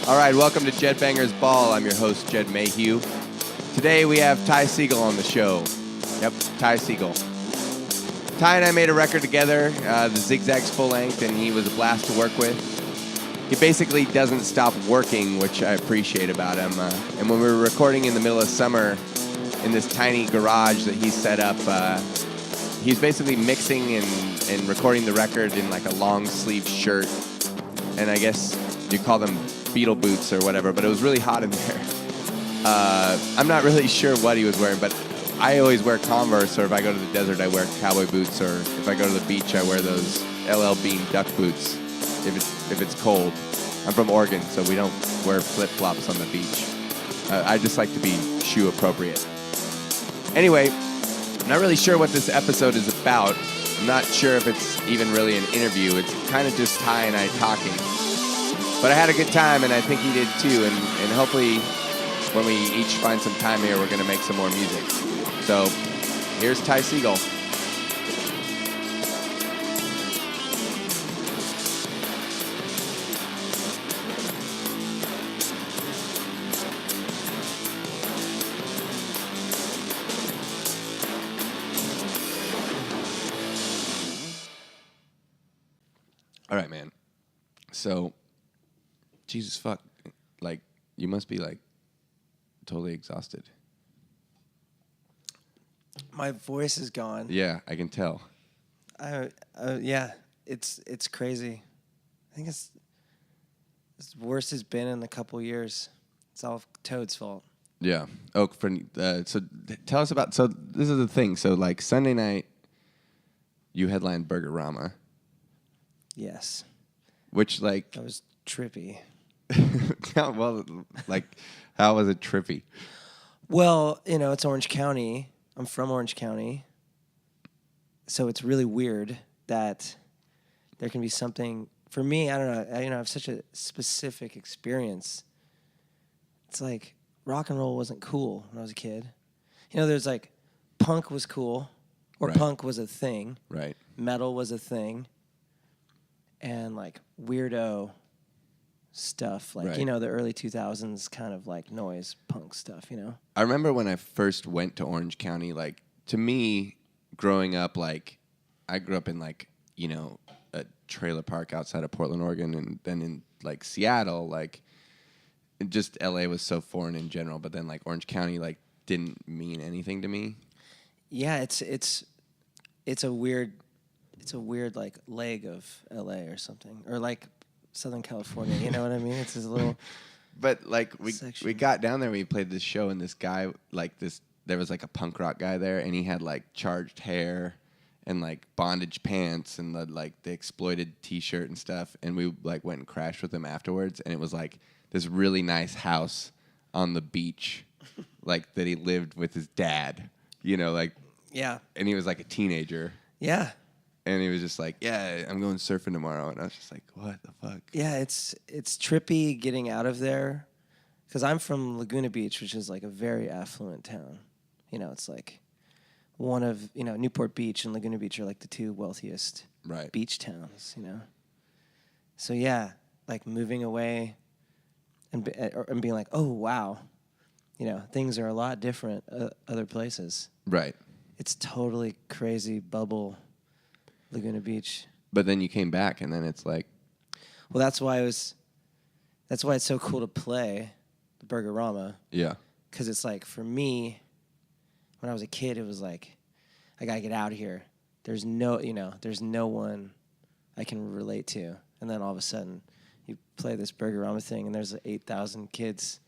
All right, welcome to Jedbanger's Ball. I'm your host, Jed Mayhew. Today we have TySegall on the show. Yep, TySegall. Ty and I made a record together, the Zig Zags full length, and he was a blast to work with. He basically doesn't stop working, which I appreciate about him. And when we were recording in the middle of summer in this tiny garage that he set up, he's basically mixing and recording the record in like a long sleeve shirt. And I guess you call them Beetle boots or whatever, but it was really hot in there. I'm not really sure what he was wearing, but I always wear Converse, or if I go to the desert, I wear cowboy boots, or if I go to the beach, I wear those LL Bean duck boots if it's cold. I'm from Oregon, so we don't wear flip-flops on the beach. I just like to be shoe appropriate. Anyway, I'm not really sure what this episode is about. I'm not sure if it's even really an interview. It's kind of just Ty and I talking. But I had a good time, and I think he did too. And hopefully, when we each find some time here, we're going to make some more music. So, here's TySegall. All right, man. So, Jesus fuck, like, you must be, like, totally exhausted. My voice is gone. Yeah, I can tell. Yeah, it's crazy. I think it's as worst it's been in a couple years. It's all Toad's fault. Yeah. Oh, so tell us about, so this is the thing. So, like, Sunday night, you headlined Burgerama. Yes. Which, like... That was trippy. Well, like, how was it trippy? Well, it's Orange County. I'm from Orange County. So it's really weird that there can be something... For me, I don't know. I have such a specific experience. It's like rock and roll wasn't cool when I was a kid. There's like punk was cool, or Right. punk was a thing. Right. Metal Was a thing. And like weirdo stuff, like, Right. The early 2000s kind of like noise punk stuff, I remember when I first went to Orange County, like, to me, growing up, like, I grew up in, like, a trailer park outside of Portland, Oregon, and then in, like, Seattle, like, just L.A. was so foreign in general, but then, like, Orange County, like, didn't mean anything to me. Yeah, it's a weird like leg of LA or something, or like Southern California, you know what I mean? It's this little But, like, we section. got down there, we played this show, and this guy, like, there was, like, a punk rock guy there, and he had, like, charged hair and, like, bondage pants and, the exploited T-shirt and stuff, and we, like, went and crashed with him afterwards, and it was, like, this really nice house on the beach, like, that he lived with his dad, like... Yeah. And he was, like, a teenager. Yeah. And he was just like, yeah, I'm going surfing tomorrow. And I was just like, what the fuck? Yeah, it's trippy getting out of there, because I'm from Laguna Beach, which is like a very affluent town. It's like one of, Newport Beach and Laguna Beach are like the two wealthiest Right. beach towns, So yeah, like moving away and being like, oh, wow, things are a lot different other places. Right. It's totally crazy bubble Laguna Beach. But then you came back, and then it's like... Well, that's why it's so cool to play the Burgerama. Yeah. Because it's like, for me, when I was a kid, it was like, I got to get out of here. There's no one I can relate to. And then all of a sudden, you play this Burgerama thing, and there's 8,000 kids.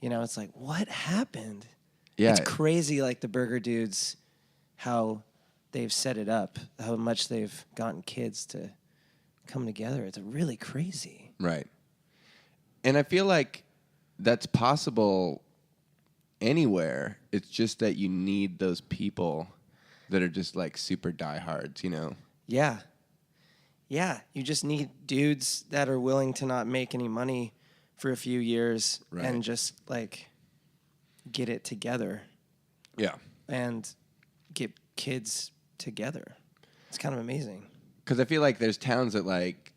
It's like, what happened? Yeah. It's crazy, like the Burger Dudes, how they've set it up, how much they've gotten kids to come together. It's really crazy. Right. And I feel like that's possible anywhere. It's just that you need those people that are just like super diehards, Yeah. Yeah. You just need dudes that are willing to not make any money for a few years and just like get it together. Yeah. And get kids together. It's kind of amazing. Because I feel like there's towns that like,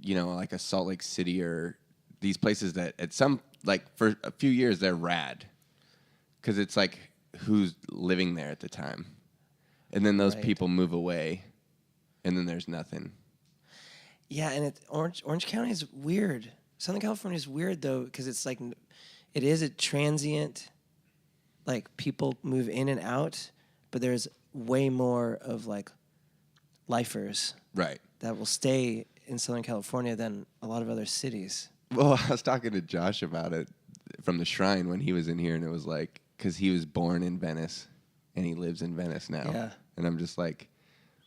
like a Salt Lake City or these places that at some like for a few years they're rad because it's like who's living there at the time, and then those people move away, and then there's nothing. Yeah, and Orange County is weird. Southern California is weird though because it's like it is a transient, like people move in and out, but there's way more of like lifers Right. that will stay in Southern California than a lot of other cities. Well, I was talking to Josh about it from the Shrine when he was in here, and it was like because he was born in Venice and he lives in Venice now. Yeah. And I'm just like,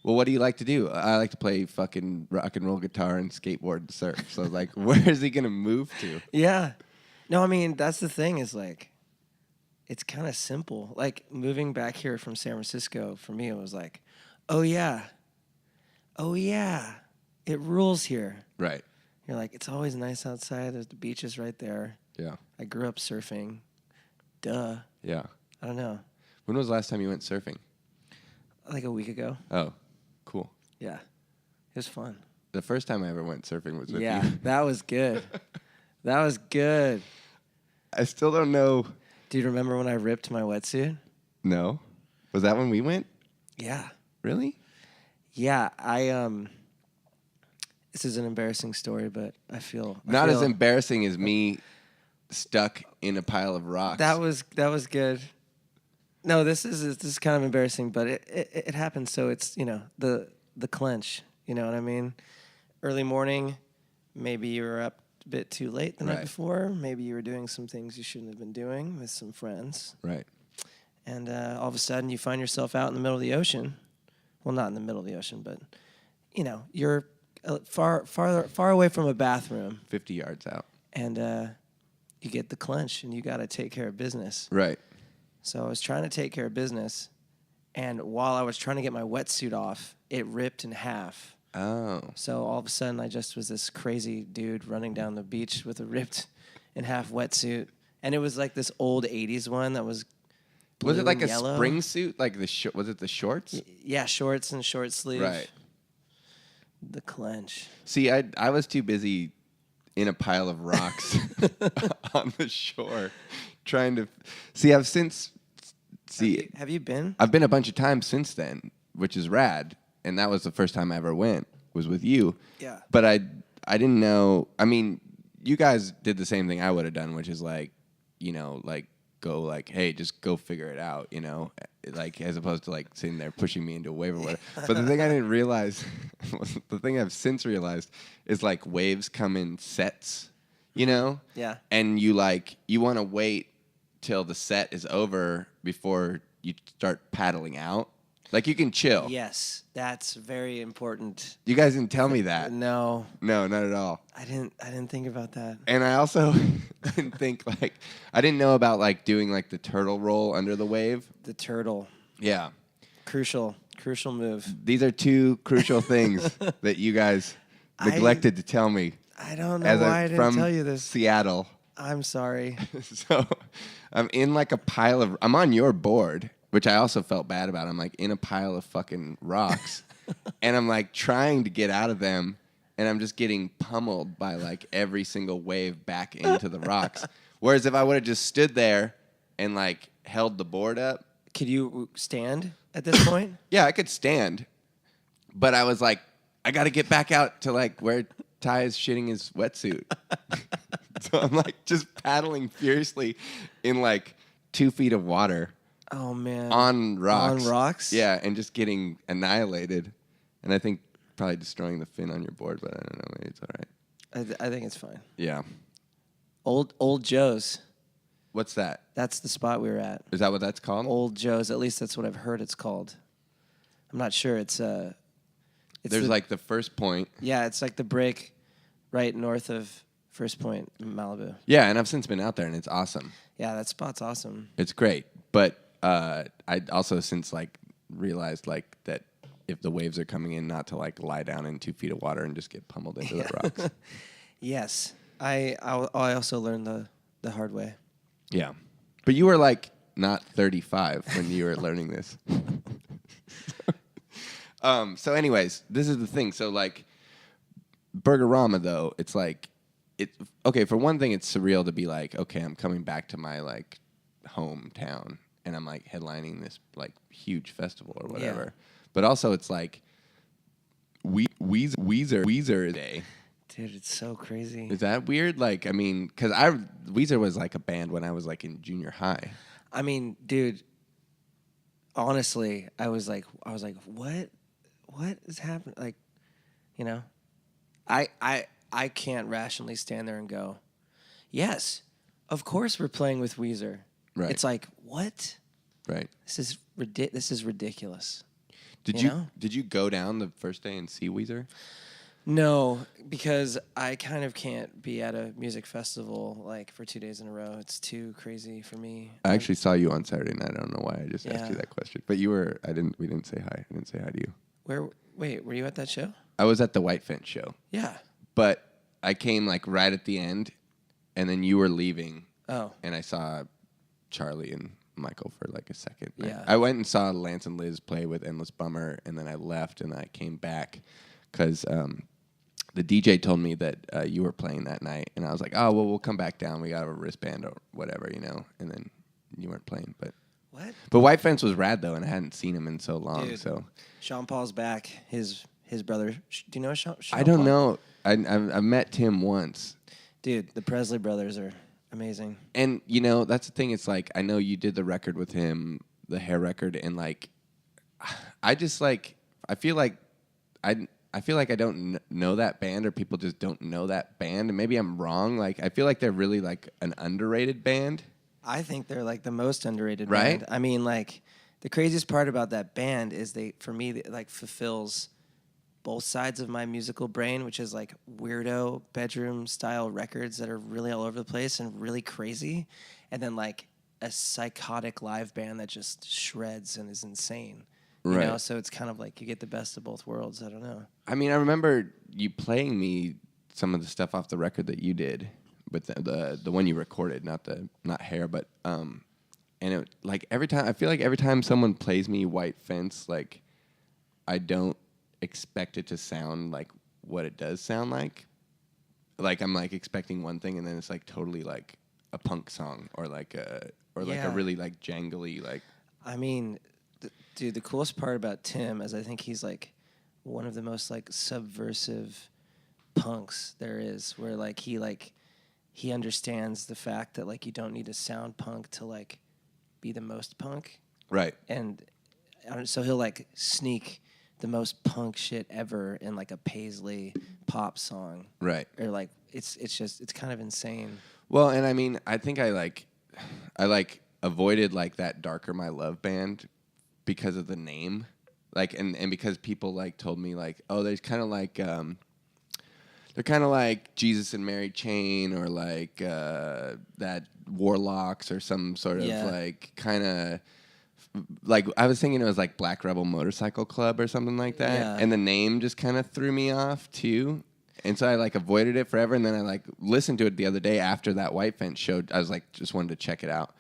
well, what do you like to do? I like to play fucking rock and roll guitar and skateboard and surf. So like, where is he gonna move to? Yeah. No, I mean that's the thing is like, it's kind of simple. Like moving back here from San Francisco for me, it was like, oh yeah, it rules here. Right. You're like, it's always nice outside. There's the beaches right there. Yeah. I grew up surfing. Duh. Yeah. I don't know. When was the last time you went surfing? Like a week ago. Oh, cool. Yeah. It was fun. The first time I ever went surfing was with Yeah, you. that was good. That was good. I still don't know. Do you remember when I ripped my wetsuit? No. Was that when we went? Yeah. Really? Yeah, this is an embarrassing story, but I feel Not as embarrassing as me stuck in a pile of rocks. That was good. No, this is kind of embarrassing, but it happened. So it's the clench. You know what I mean? Early morning, maybe you were up a bit too late the night before. Maybe you were doing some things you shouldn't have been doing with some friends. Right. And all of a sudden, you find yourself out in the middle of the ocean. Well, not in the middle of the ocean, but you're far away from a bathroom. 50 yards out. And you get the clench, and you got to take care of business. Right. So I was trying to take care of business, and while I was trying to get my wetsuit off, it ripped in half. Oh. So all of a sudden, I just was this crazy dude running down the beach with a ripped in half wetsuit, and it was like this old '80s one that was blue Was it like and a yellow. spring suit? Like was it the shorts? Yeah, shorts and short sleeve. Right. The clench. See, I was too busy in a pile of rocks on the shore trying to see. Have you been? I've been a bunch of times since then, which is rad. And that was the first time I ever went, was with you. Yeah. But I didn't know. I mean, you guys did the same thing I would have done, which is like, like go like, hey, just go figure it out, like as opposed to like sitting there pushing me into a wave or whatever. But the thing I didn't realize, the thing I've since realized is like waves come in sets, Yeah. and you want to wait till the set is over before you start paddling out. Like you can chill. Yes, that's very important. You guys didn't tell me that. No, No, not at all. I didn't think about that. And I also didn't think I didn't know about doing the turtle roll under the wave. The turtle. Yeah. Crucial move. These are two crucial things that you guys neglected to tell me. I don't know why I didn't tell you this. Seattle. I'm sorry. So I'm in a pile of. I'm on your board, which I also felt bad about. I'm in a pile of fucking rocks, and I'm trying to get out of them, and I'm just getting pummeled by every single wave back into the rocks. Whereas if I would have just stood there and held the board up. Could you stand at this point? Yeah, I could stand, but I was I got to get back out to where Ty is shitting his wetsuit. So I'm just paddling furiously in 2 feet of water. Oh man. On rocks. On rocks? Yeah, and just getting annihilated. And I think probably destroying the fin on your board, but I don't know. Maybe it's all right. I think it's fine. Yeah. Old Joe's. What's that? That's the spot we were at. Is that what that's called? Old Joe's. At least that's what I've heard it's called. I'm not sure. It's There's the first point. Yeah, it's the break right north of First Point, Malibu. Yeah, and I've since been out there, and it's awesome. Yeah, that spot's awesome. It's great. But I also since realized that if the waves are coming in, not to lie down in 2 feet of water and just get pummeled into the rocks. Yes, I also learned the hard way. Yeah, but you were not 35 when you were learning this. So anyways, this is the thing. So Burgerama though, it's okay, for one thing, it's surreal to be like, okay, I'm coming back to my like hometown and I'm like headlining this like huge festival or whatever. Yeah. But also it's like Weezer Day. Dude, it's so crazy. Is that weird? Like, I mean, because Weezer was like a band when I was like in junior high. I mean, dude, honestly, I was like, what is happening? Like, you know, I can't rationally stand there and go, yes, of course we're playing with Weezer. Right. It's like, what? Right. This is ridiculous. Did you go down the first day and see Weezer? No, because I kind of can't be at a music festival like for 2 days in a row. It's too crazy for me. I actually saw you on Saturday night. I don't know why I just asked you Yeah. that question. But we didn't say hi. I didn't say hi to you. Wait, were you at that show? I was at the White Fence show. Yeah. But I came like right at the end, and then you were leaving. Oh. And I saw Charlie and Michael for like a second. Yeah. I went and saw Lance and Liz play with Endless Bummer, and then I left, and I came back because the DJ told me that you were playing that night, and I was like, oh, well, we'll come back down. We got a wristband or whatever, you know, and then you weren't playing. What? But White Fence was rad, though, and I hadn't seen him in so long. Dude, so Sean Paul's back. His brother. Do you know Sean I don't Paul? know. I've met Tim once. Dude, the Presley brothers are amazing. And, you know, that's the thing. It's like, I know you did the record with him, the hair record, and, like, I just, like, I feel like I don't know that band, or people just don't know that band, and maybe I'm wrong. Like, I feel like they're really, like, an underrated band. I think they're, like, the most underrated Right? band. I mean, like, the craziest part about that band is for me, it, like, fulfills both sides of my musical brain, which is like weirdo bedroom style records that are really all over the place and really crazy, and then like a psychotic live band that just shreds and is insane. You Right. know, so it's kind of like you get the best of both worlds. I don't know. I mean, I remember you playing me some of the stuff off the record that you did, with the one you recorded, not hair, but and it like every time I feel like every time someone plays me White Fence, like I don't expect it to sound like what it does sound like. Like I'm like expecting one thing, and then it's like totally like a punk song or like a really like jangly like. I mean, dude, the coolest part about Tim is I think he's like one of the most like subversive punks there is, where like he understands the fact that like you don't need to sound punk to like be the most punk. Right. And so he'll like sneak the most punk shit ever in like a Paisley pop song. Right. Or like it's kind of insane. Well, and I mean, I think I avoided like that Darker My Love band because of the name. Like and because people like told me like, oh, there's kind of like they're kind of like Jesus and Mary Chain, or like that Warlocks, or some sort of like kind of like I was thinking it was like Black Rebel Motorcycle Club or something like that. Yeah. And the name just kind of threw me off too. And so I like avoided it forever. And then I like listened to it the other day after that White Fence show. I was like, just wanted to check it out.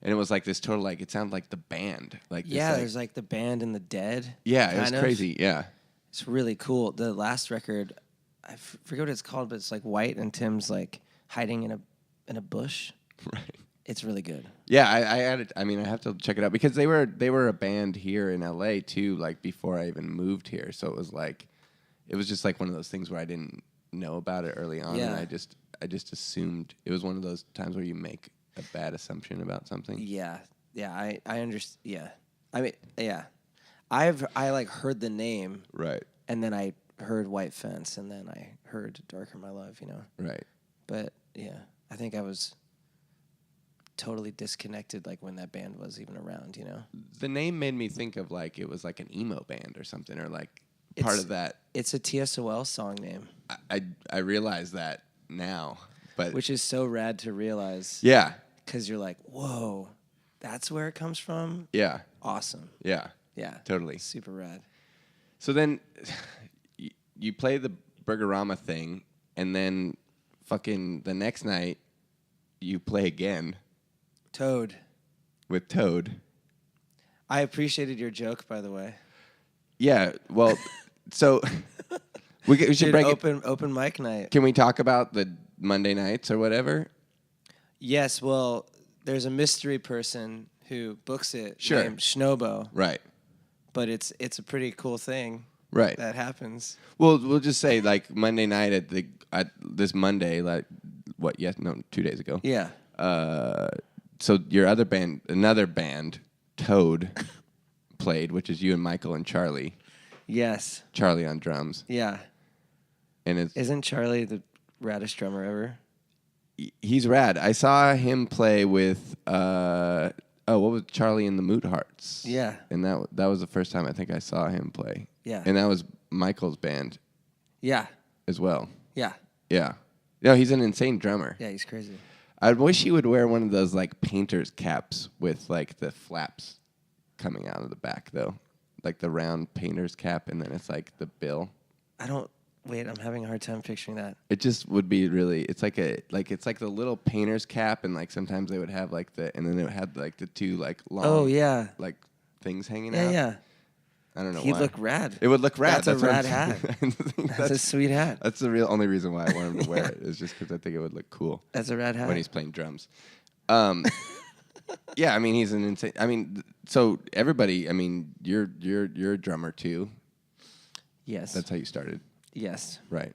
And it was like this total, like, it sounded like the band. Like this, Yeah, there's like the Band and the Dead. Yeah, it was kind of. crazy. Yeah. It's really cool. The last record, I forget what it's called, but it's like White and Tim's like hiding in a bush. Right. It's really good. Yeah, I added. I mean, I have to check it out because they were a band here in LA too. Like before I even moved here, so it was just like one of those things where I didn't know about it early on, Yeah. and I just assumed it was one of those times where you make a bad assumption about something. Yeah, I understand. Yeah, I mean, yeah, I like heard the name, Right. and then I heard White Fence, and then I heard Darker My Love. You know. Right. But yeah, I think I was totally disconnected like when that band was even around, you know. The name made me think of like it was like an emo band or something, or like part of that. It's a TSOL song name. I realize that now, but Which is so rad to realize. yeah. Because you're like, whoa, that's where it comes from? Yeah. Awesome. Yeah. Yeah. Totally. Super rad. So then you play the Burgerama thing, and then fucking the next night you play again Toad. with Toad. I appreciated your joke, by the way. Yeah, well, so we should Dude, break open mic night. Can we talk about Monday nights or whatever? Yes, well, there's a mystery person who books it Sure. named Schnobo, Right. but it's a pretty cool thing Right. that happens. Well, we'll just say like Monday night at this Monday, like what? Yes, no, 2 days ago. Yeah. So your other band, another band, Toad, played, which is you and Michael and Charlie. Yes. Charlie on drums, Yeah. and Isn't Charlie the raddest drummer ever? he's rad. I saw him play with what was Charlie and the Moot Hearts? Yeah. And that was the first time I think I saw him play. Yeah. And that was Michael's band Yeah. as well. Yeah. Yeah. No, he's an insane drummer. Yeah, he's crazy. I wish he would wear one of those like painter's caps with like the flaps coming out of the back though. Like the round painter's cap and then it's like the bill. Wait, I'm having a hard time picturing that. It just would be really. It's like the little painter's cap, and like sometimes they would have like and then it had like the two like long. Oh yeah. Like things hanging Yeah, out. yeah. I don't know. He'd why. look rad. It would look rad. That's a what rad I'm hat. saying. That's a sweet hat. That's the only reason why I want him to wear it is just because I think it would look cool That's a rad hat. when he's playing drums. Yeah, I mean he's an insane. I mean, so everybody. I mean, you're a drummer too. Yes. That's how you started, Yes. right?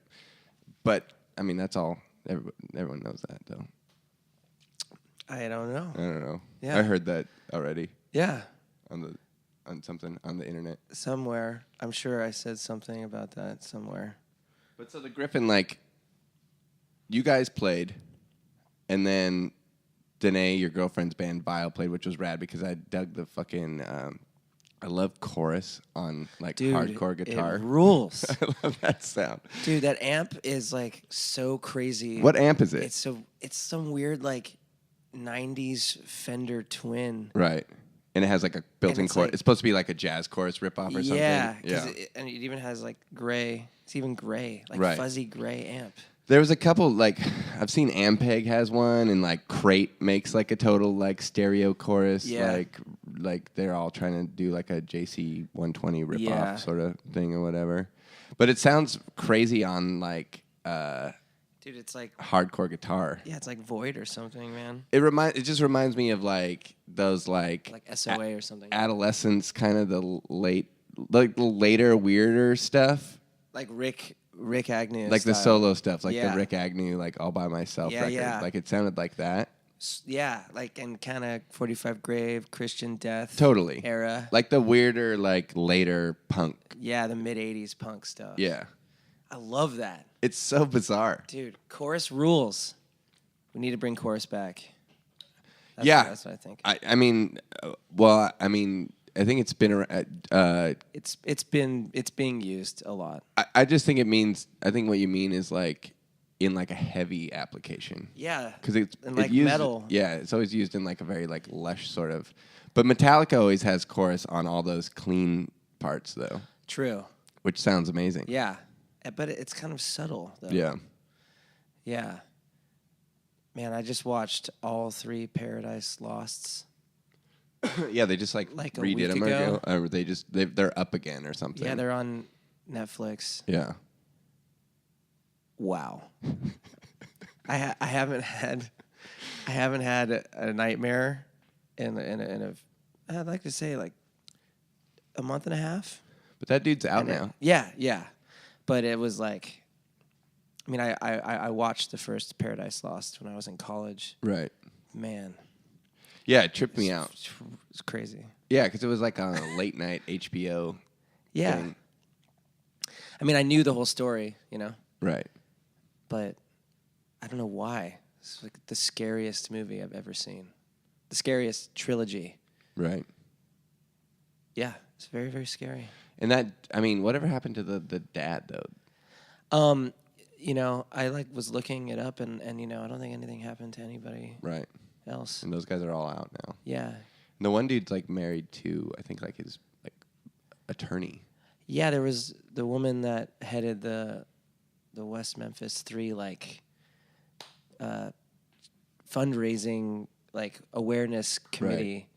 But I mean, that's all. Everyone knows that, though. I don't know. I don't know. Yeah. I heard that already Yeah. on something on the internet. Somewhere. I'm sure I said something about that somewhere. But so the Griffin, like, you guys played, and then Danae, your girlfriend's band, Bile, played, which was rad because I dug the fucking. I love chorus on like Dude, hardcore guitar. It rules. I love that sound. Dude, that amp is like so crazy. What amp is it? It's some weird like 90s Fender Twin. Right. And it has like a built-in chorus. like- it's supposed to be like a jazz chorus ripoff or something. Yeah, Yeah. and it even has like gray. It's even gray, like Right. fuzzy gray amp. There was a couple, like, I've seen Ampeg has one, and, like, Crate makes, like, a total, like, stereo chorus. Yeah. Like they're all trying to do, like, a JC 120 ripoff Yeah. sort of thing or whatever. But it sounds crazy on, like, Dude, it's like hardcore guitar. yeah, it's like Void or something, man. It just reminds me of, like, those, Like SOA or something. adolescence, kind of the later, weirder stuff. Like Rick Agnew. Like the style. solo stuff, like Yeah. the Rick Agnew, like All By Myself Yeah, record. yeah. Like it sounded like that. Yeah, like and kind of 45 Grave, Christian Death. Totally. Era. Like the weirder, like later punk. Yeah, the mid 80s punk stuff. Yeah. I love that. It's so bizarre. Dude, chorus rules. We need to bring chorus back. Yeah. That's what I think. I mean, I think it's been around. It's being used a lot. I just think it means. I think what you mean is like in like a heavy application. Yeah. Because it's and like used, metal. Yeah, it's always used in like a very like lush sort of. But Metallica always has chorus on all those clean parts though, True. which sounds amazing. Yeah. But it's kind of subtle though. Yeah. Yeah. Man, I just watched all 3 Paradise Losts. Yeah, they just like a redid week them ago. or they're up again or something. Yeah, they're on Netflix. Yeah. Wow. I haven't had a nightmare in I'd like to say like a month and a half. But that dude's out now. Yeah. But it was like, I mean, I watched the first Paradise Lost when I was in college. Right. Man. Yeah, it tripped me out. It's crazy. Yeah, because it was like on a late night HBO. Yeah. thing. I mean, I knew the whole story, you know, Right. but I don't know why. It's like the scariest movie I've ever seen. The scariest trilogy. Right. Yeah, it's very, very scary. And that, I mean, whatever happened to the dad though? You know, I like was looking it up and you know, I don't think anything happened to anybody Right. else. And those guys are all out now. Yeah. And the one dude's like married to, I think like his like attorney. Yeah, there was the woman that headed the West Memphis 3 like fundraising like awareness committee.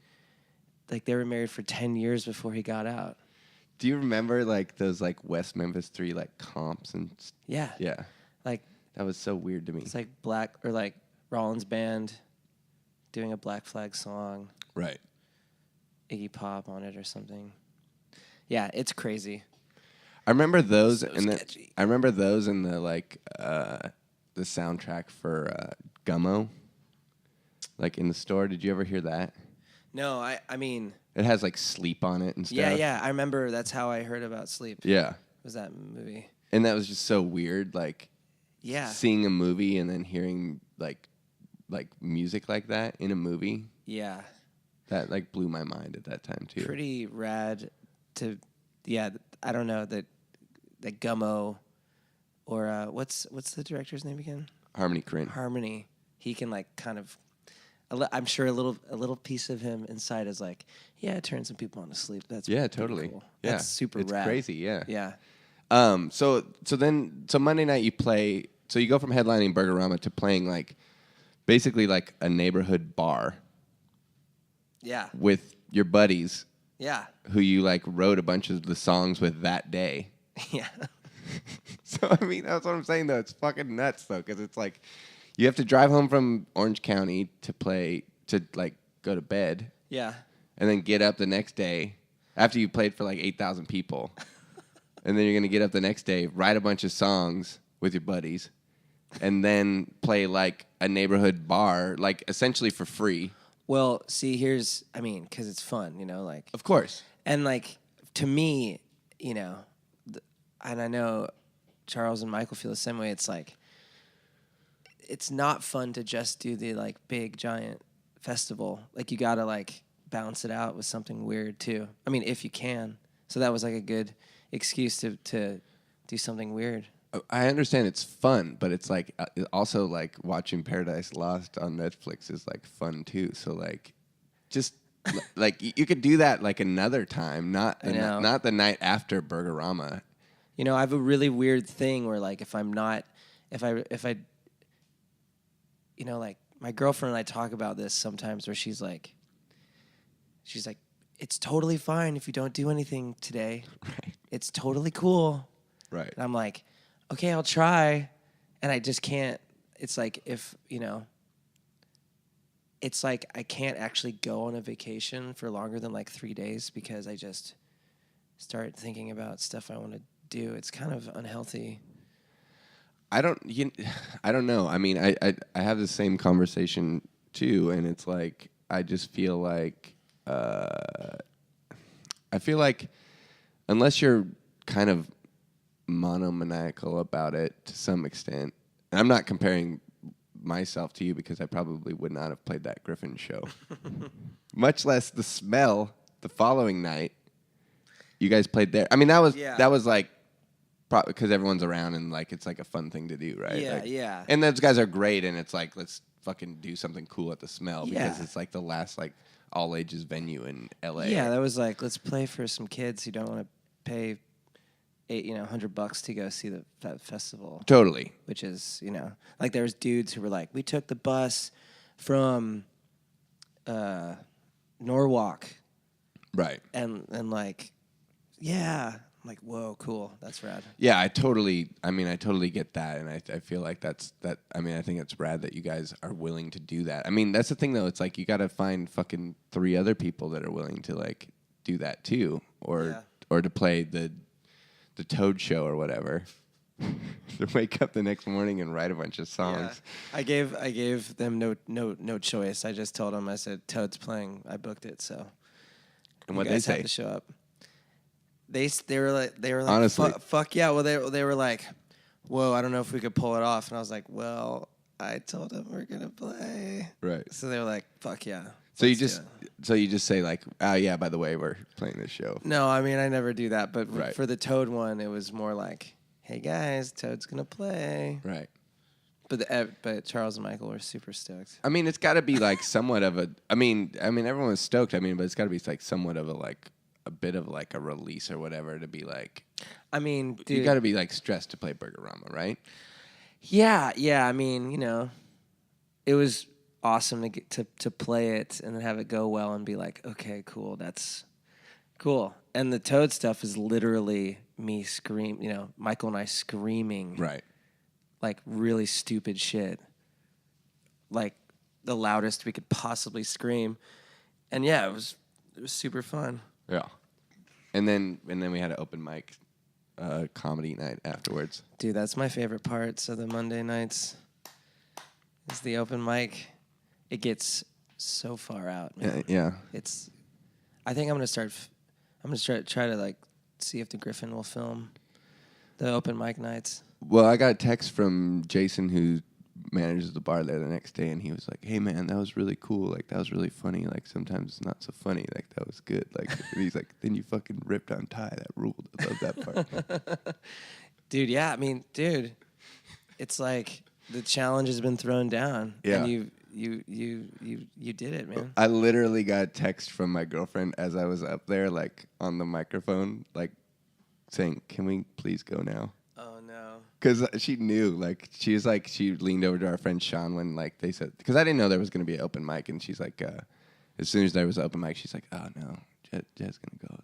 Like they were married for 10 years before he got out. Do you remember like those like West Memphis 3 like comps and Yeah. yeah. Like That was so weird to me. It's like like Rollins Band doing a Black Flag song. Right. Iggy Pop on it or something. Yeah, it's crazy. I remember those, So and sketchy. I remember those in the the soundtrack for Gummo, like in the store. Did you ever hear that? No, I mean, It has like Sleep on it and stuff. yeah. I remember that's how I heard about Sleep. Yeah. Was that movie? And that was just so weird, like Yeah. seeing a movie and then hearing like music like that in a movie. Yeah. That like blew my mind at that time too. Pretty rad to, yeah. I don't know that Gummo, or what's the director's name again? Harmony Korine. Harmony. He can like kind of. I'm sure a little piece of him inside is like, yeah, turn some people on to sleep. That's Totally. cool. Yeah, That's super it's rad. crazy. Yeah. Yeah. So Monday night you play. So you go from headlining Burgerama to playing like basically like a neighborhood bar. Yeah. With your buddies. Yeah. Who you like wrote a bunch of the songs with that day. Yeah. So I mean that's what I'm saying though. It's fucking nuts though because it's like you have to drive home from Orange County to like go to bed. Yeah. And then get up the next day after you played for like 8,000 people. And then you're going to get up the next day, write a bunch of songs with your buddies, and then play like a neighborhood bar, like essentially for free. Well, see, because it's fun, like. Of course. And like, to me, and I know Charles and Michael feel the same way, it's like, it's not fun to just do the like big giant festival. Like you gotta like balance it out with something weird too. I mean, if you can. So that was like a good excuse to do something weird. I understand it's fun, but it's like also like watching Paradise Lost on Netflix is like fun too. So like, just like you could do that like another time, not the night after Burgerama. I have a really weird thing where like if I like my girlfriend and I talk about this sometimes where she's like, it's totally fine if you don't do anything today. Right. It's totally cool. Right. And I'm like, okay, I'll try. And I just can't. It's like it's like I can't actually go on a vacation for longer than like 3 days because I just start thinking about stuff I want to do. It's kind of unhealthy. I don't know. I mean, I have the same conversation too, and it's like I just feel like unless you're kind of monomaniacal about it to some extent, and I'm not comparing myself to you because I probably would not have played that Griffin show, much less the smell the following night. You guys played there. I mean, that was like. Because everyone's around and like it's like a fun thing to do, right? Yeah, like, yeah. And those guys are great, and it's like let's fucking do something cool at the Smell because Yeah. it's like the last like all ages venue in LA. Yeah, that was like, let's play for some kids who don't want to pay $100 to go see that festival. Totally. Which is, like there was dudes who were like, we took the bus from Norwalk. Right. And like, yeah. I'm like, whoa, cool. That's rad. Yeah, I totally get that, and I feel like that's that. I mean, I think it's rad that you guys are willing to do that. I mean, that's the thing though. It's like you got to find fucking 3 other people that are willing to like do that too, or to play the Toad Show or whatever. To wake up the next morning and write a bunch of songs. Yeah. I gave them no choice. I just told them, I said, Toad's playing. I booked it, so. And what they say? Have to show up. They were like honestly, fuck yeah. Well, they were like, whoa, I don't know if we could pull it off. And I was like, well, I told them we're gonna play. Right. So they were like, fuck yeah. So you just say like, oh yeah, by the way, we're playing this show. No, I mean I never do that. But right. For the Toad one, it was more like, hey guys, Toad's gonna play. Right. But Charles and Michael were super stoked. I mean, it's got to be like somewhat of a. I mean, everyone was stoked. I mean, but it's got to be like somewhat of a bit of like a release or whatever to be like. I mean, dude, you got to be like stressed to play Burgerama, right? Yeah. I mean, it was awesome to get to play it and then have it go well and be like, okay, cool, that's cool. And the Toad stuff is literally me Michael and I screaming, right, like really stupid shit, like the loudest we could possibly scream, and yeah, it was super fun. Yeah. And then we had an open mic comedy night afterwards. Dude, that's my favorite parts of the Monday nights. Is the open mic. It gets so far out, man. Yeah. It's. I think I'm gonna try to like see if the Griffin will film the open mic nights. Well, I got a text from Jason, who manages the bar there, the next day, and he was like, "Hey, man, that was really cool. Like, that was really funny. Like, sometimes it's not so funny. Like, that was good. Like," and he's like, "Then you fucking ripped on Ty. That ruled. I love that part." Dude, yeah. I mean, dude, it's like the challenge has been thrown down, Yeah. and you did it, man. I literally got a text from my girlfriend as I was up there, like on the microphone, like saying, "Can we please go now?" Oh no. Because she knew, like, she leaned over to our friend Sean when, like, they said, because I didn't know there was going to be an open mic, and she's like, as soon as there was an open mic, she's like, "Oh no, Jed's going to go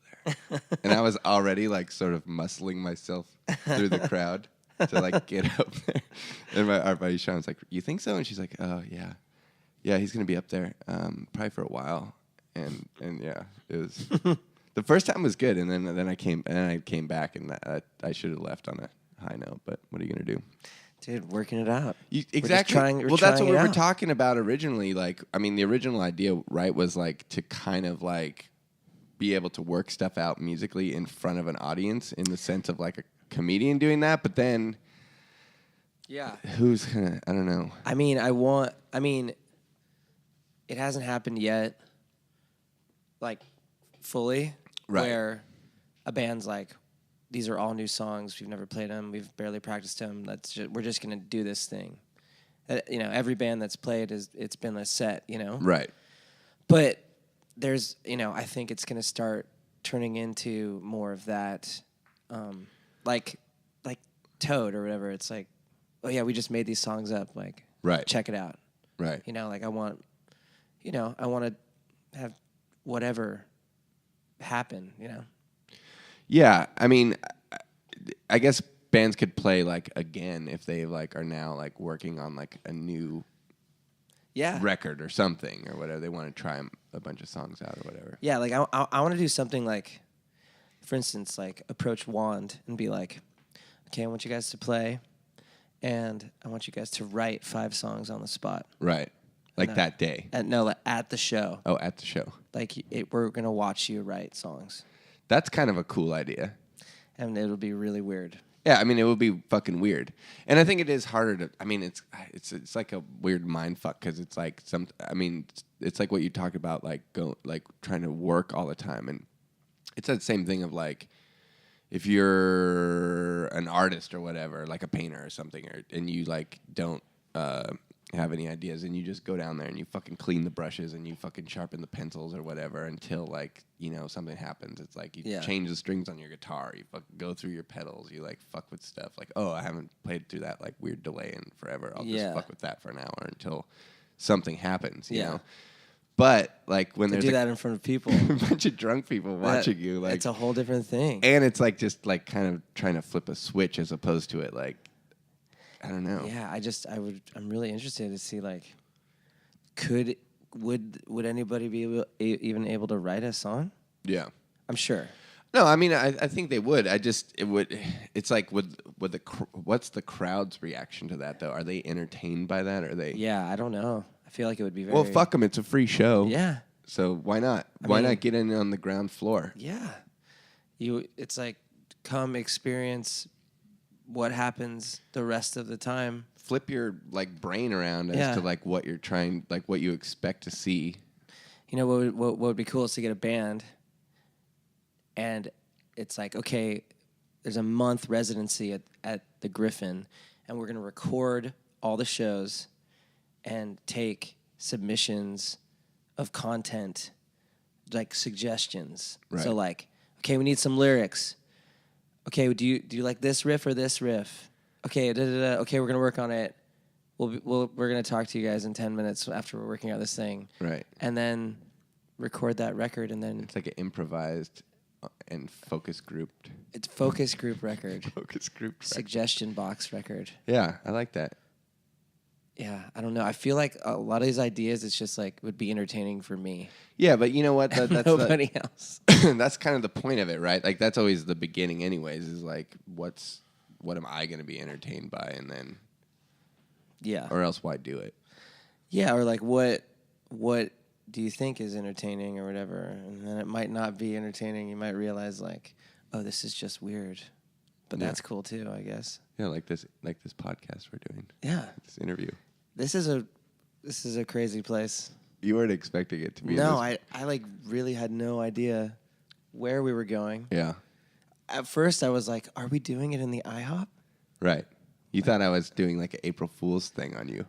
there." And I was already, like, sort of muscling myself through the crowd to, like, get up there. And our buddy Sean's like, "You think so?" And she's like, "Oh yeah. Yeah, he's going to be up there probably for a while." And yeah, it was, the first time was good, and then I came back, and I should have left on a high note, but what are you going to do? Dude, working it out. Exactly. We're That's what we were out. talking about originally. Like, I mean, the original idea, right, was like to kind of like be able to work stuff out musically in front of an audience in the sense of like a comedian doing that. But then, Yeah. who's gonna? I don't know. I mean, it hasn't happened yet, like fully, Right. where a band's like, these are all new songs. We've never played them. We've barely practiced them. We're just gonna do this thing. Every band that's played it's been a set, Right. But there's, I think it's gonna start turning into more of that, like Toad or whatever. It's like, oh yeah, we just made these songs up. Like, Right. check it out. Right. Like I want to have whatever happen. Yeah, I mean, I guess bands could play like again if they like are now like working on like a new record or something or whatever. They want to try a bunch of songs out or whatever. Yeah, like I want to do something like, for instance, like approach Wand and be like, okay, I want you guys to play, and I want you guys to write 5 songs on the spot. Right, like that day. At the show. Oh, at the show. Like we're gonna watch you write songs. That's kind of a cool idea. And it'll be really weird. Yeah, I mean, it would be fucking weird. And I think it is harder to, I mean, it's like a weird mind fuck because it's like it's like what you talked about, like trying to work all the time. And it's that same thing of like, if you're an artist or whatever, like a painter or something, and you like don't have any ideas, and you just go down there and you fucking clean the brushes and you fucking sharpen the pencils or whatever until like, something happens. It's like you change the strings on your guitar, you fucking go through your pedals, you like fuck with stuff like, oh, I haven't played through that like weird delay in forever. I'll just fuck with that for an hour until something happens, you know? But like when there's do that in front of people, a bunch of drunk people watching you, like it's a whole different thing. And it's like just like kind of trying to flip a switch as opposed to it like, I don't know. Yeah, I'm really interested to see like, would anybody be even able to write a song? Yeah, I'm sure. No, I mean I think they would. It's like what's the crowd's reaction to that though? Are they entertained by that? Or are they? Yeah, I don't know. I feel like it would be very. Well, fuck them. It's a free show. Yeah. So why not? Why not get in on the ground floor? Yeah. It's like come experience what happens the rest of the time. Flip your like brain around as to like what you're trying, like what you expect to see. What would be cool is to get a band, and it's like, okay, there's a month residency at the Griffin, and we're gonna record all the shows, and take submissions of content, like suggestions. Right. So like, okay, we need some lyrics. Okay, do you like this riff or this riff? Okay, okay, we're gonna work on it. We're gonna talk to you guys in 10 minutes after we're working out this thing. Right. And then record that record, and then it's like an improvised and focus grouped. It's focus group record. Focus group record. Suggestion box record. Yeah, I like that. Yeah, I don't know. I feel like a lot of these ideas, it's just like would be entertaining for me. Yeah, but you know what? That's Nobody else. that's kind of the point of it, right? Like that's always the beginning, anyways. Is like, what am I going to be entertained by, and then, Yeah. or else why do it? Yeah, or like what do you think is entertaining or whatever, and then it might not be entertaining. You might realize like, oh, this is just weird, but that's cool too, I guess. Yeah, like this podcast we're doing. Yeah, This interview. this is a crazy place. You weren't expecting it to be. No, I like really had no idea where we were going. Yeah. At first, I was like, are we doing it in the IHOP? Right. You thought I was doing like an April Fool's thing on you.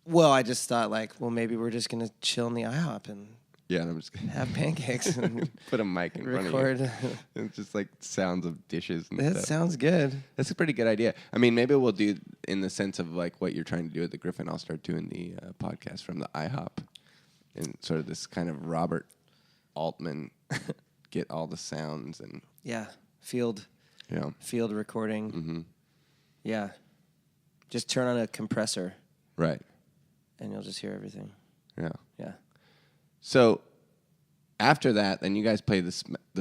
Well, I just thought like, well, maybe we're just gonna chill in the IHOP and Yeah, and I'm just gonna have pancakes and put a mic in front of record. you. And it's just like sounds of dishes and That stuff. sounds good. That's a pretty good idea. I mean, maybe we'll do in the sense of like what you're trying to do at the Griffin. I'll start doing the podcast from the IHOP and sort of this kind of Robert Altman get all the sounds and Yeah, field recording. Mm-hmm. Yeah, just turn on a compressor Right. and you'll just hear everything. Yeah. Yeah. So after that, then you guys play the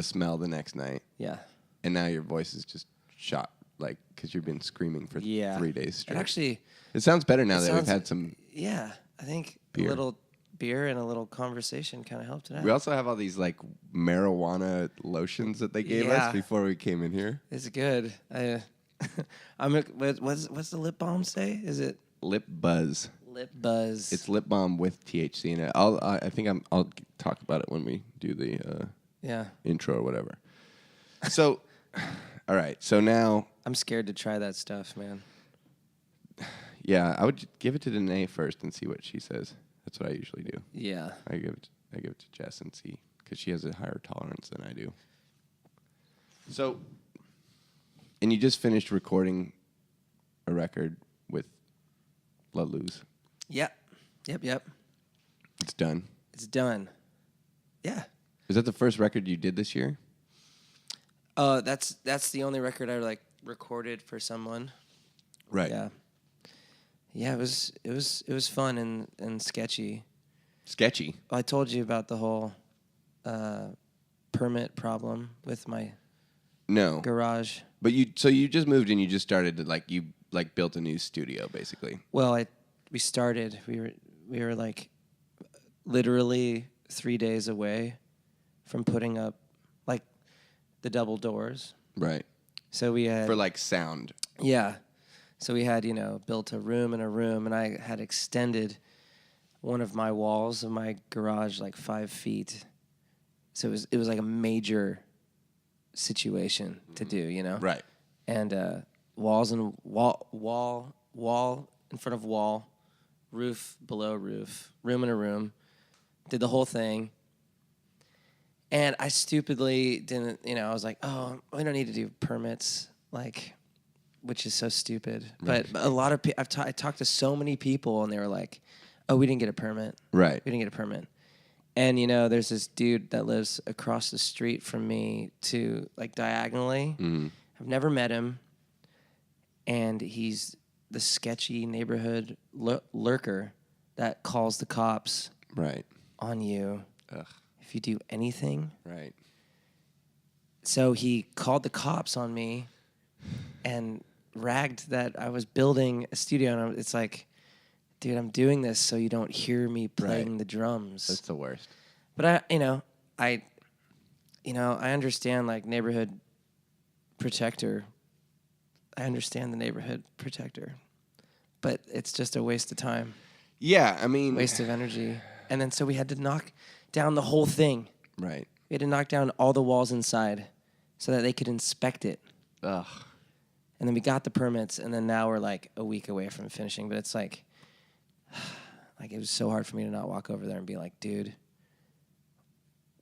Smell the next night, Yeah. and now your voice is just shot, like because you've been screaming for 3 days straight. And actually, it sounds better now it that we've sounds- had some. yeah, I think Beer. a little beer and a little conversation kind of helped it out. We also have all these like marijuana lotions that they gave Yeah. us before we came in here. It's good. What's the lip balm say? Is it Lip Buzz. lip buzz? It's lip balm with THC in it. I'll talk about it when we do the yeah. intro or whatever. So, all right. So now, I'm scared to try that stuff, man. yeah, I would give it to Danae first and see what she says. That's what I usually do. Yeah. I give it to Jess and see because she has a higher tolerance than I do. So, and you just finished recording a record with La Luz. Yep. It's done. It's done. Yeah. Is that the first record you did this year? That's the only record I like recorded for someone. Right. Yeah. Yeah, it was fun and sketchy. Sketchy. I told you about the whole permit problem with my No. garage. But you just moved and you just started to you built a new studio basically. Well, we were like literally 3 days away from putting up like the double doors. Right. So we had For like sound. Yeah. So we had, built a room and a room, and I had extended one of my walls of my garage like 5 feet. So it was like a major situation to do, Right. And walls and wall in front of wall, roof below roof, room in a room. Did the whole thing. And I stupidly didn't, I was like, oh, we don't need to do permits, which is so stupid. Right. But a lot of people, I talked to so many people, and they were like, oh, we didn't get a permit. Right. We didn't get a permit. And, there's this dude that lives across the street from me diagonally. Mm-hmm. I've never met him. And he's the sketchy neighborhood lurker that calls the cops Right. on you Ugh. if you do anything. Right. So he called the cops on me and ragged that I was building a studio. And it's like, dude, I'm doing this so you don't hear me playing the drums. That's the worst. But I understand neighborhood protector. I understand the neighborhood protector, but it's just a waste of time, Yeah, I mean, waste of energy. And then so we had to knock down the whole thing. right. We had to knock down all the walls inside so that they could inspect it. Ugh. And then we got the permits, and then now we're a week away from finishing. But it's it was so hard for me to not walk over there and be like, dude,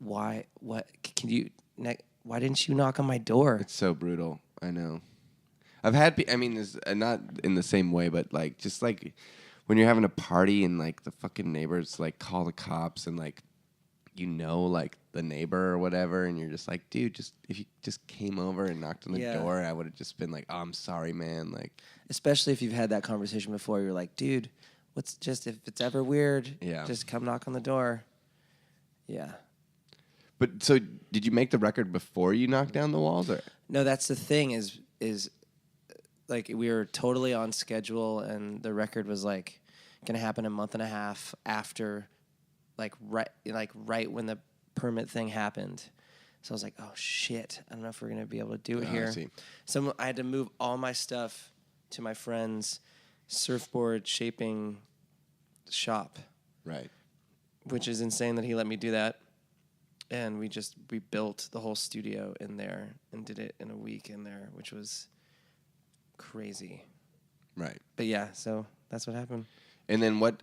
why didn't you knock on my door? It's so brutal. I know. I've had, this, not in the same way, but just when you're having a party and the fucking neighbors call the cops and like the neighbor or whatever, and you're just like, dude, just if you just came over and knocked on the door, I would have just been like, oh, I'm sorry, man. Like, especially if you've had that conversation before, you're like, dude, if it's ever weird, just come knock on the door. Yeah. But so did you make the record before you knocked down the walls, or? No, that's the thing is like we were totally on schedule, and the record was like gonna happen a month and a half after, right when the permit thing happened. So I was like, oh shit, I don't know if we're gonna be able to do it here. I see. So I had to move all my stuff to my friend's surfboard shaping shop. Right. Which is insane that he let me do that. And we built the whole studio in there and did it in a week in there, which was crazy. Right. But yeah, so that's what happened. And then what's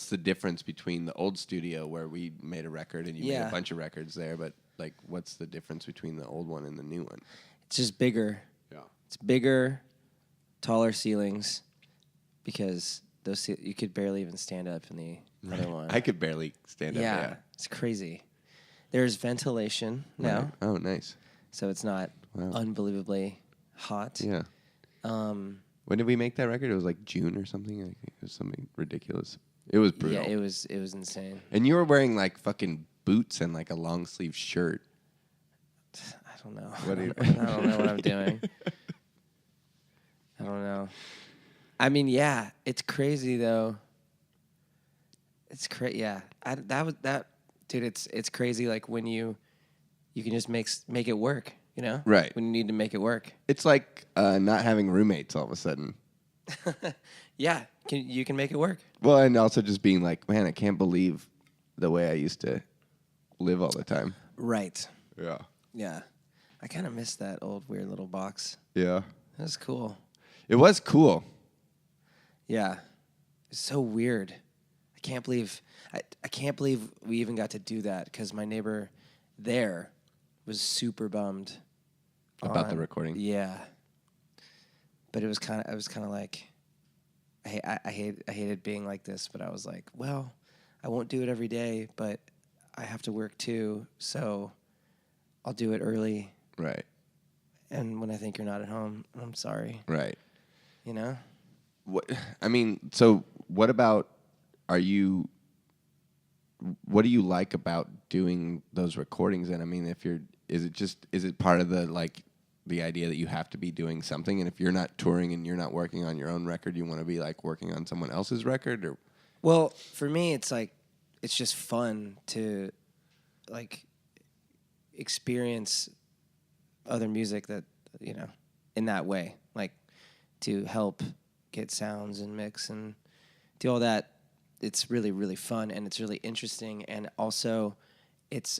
the difference between the old studio where we made a record and you made a bunch of records there, but like what's the difference between the old one and the new one? It's just bigger. Yeah. It's bigger, taller ceilings, because you could barely even stand up in the other one. I could barely stand up. Yeah, it's crazy. There's ventilation now. Right. Oh, nice. So it's not unbelievably hot. Yeah. When did we make that record? It was like June or something. I think it was something ridiculous. It was brutal. Yeah, it was insane. And you were wearing like fucking boots and like a long sleeve shirt. I don't know. What I don't know what I'm doing. I don't know. I mean, yeah, it's crazy though. It's crazy. Yeah, dude. It's crazy. Like when you can just make it work. You know, right? When you need to make it work. It's like not having roommates all of a sudden. Yeah, you can make it work. Well, and also just being like, man, I can't believe the way I used to live all the time. Right. Yeah. Yeah. I kind of miss that old weird little box. Yeah. That was cool. It was cool. Yeah. It's so weird. I can't believe we even got to do that because my neighbor there was super bummed about the recording. Yeah. But I was kind of like, I hated being like this, but I was like, well, I won't do it every day, but I have to work too, so I'll do it early. Right. And when I think you're not at home, I'm sorry. Right. You know? So what about, what do you like about doing those recordings? And I mean, is it part of the idea that you have to be doing something? And if you're not touring and you're not working on your own record, you want to be like working on someone else's record? Or? Well, for me, it's like, it's just fun to like experience other music that, in that way, like to help get sounds and mix and do all that. It's really, really fun and it's really interesting. And also it's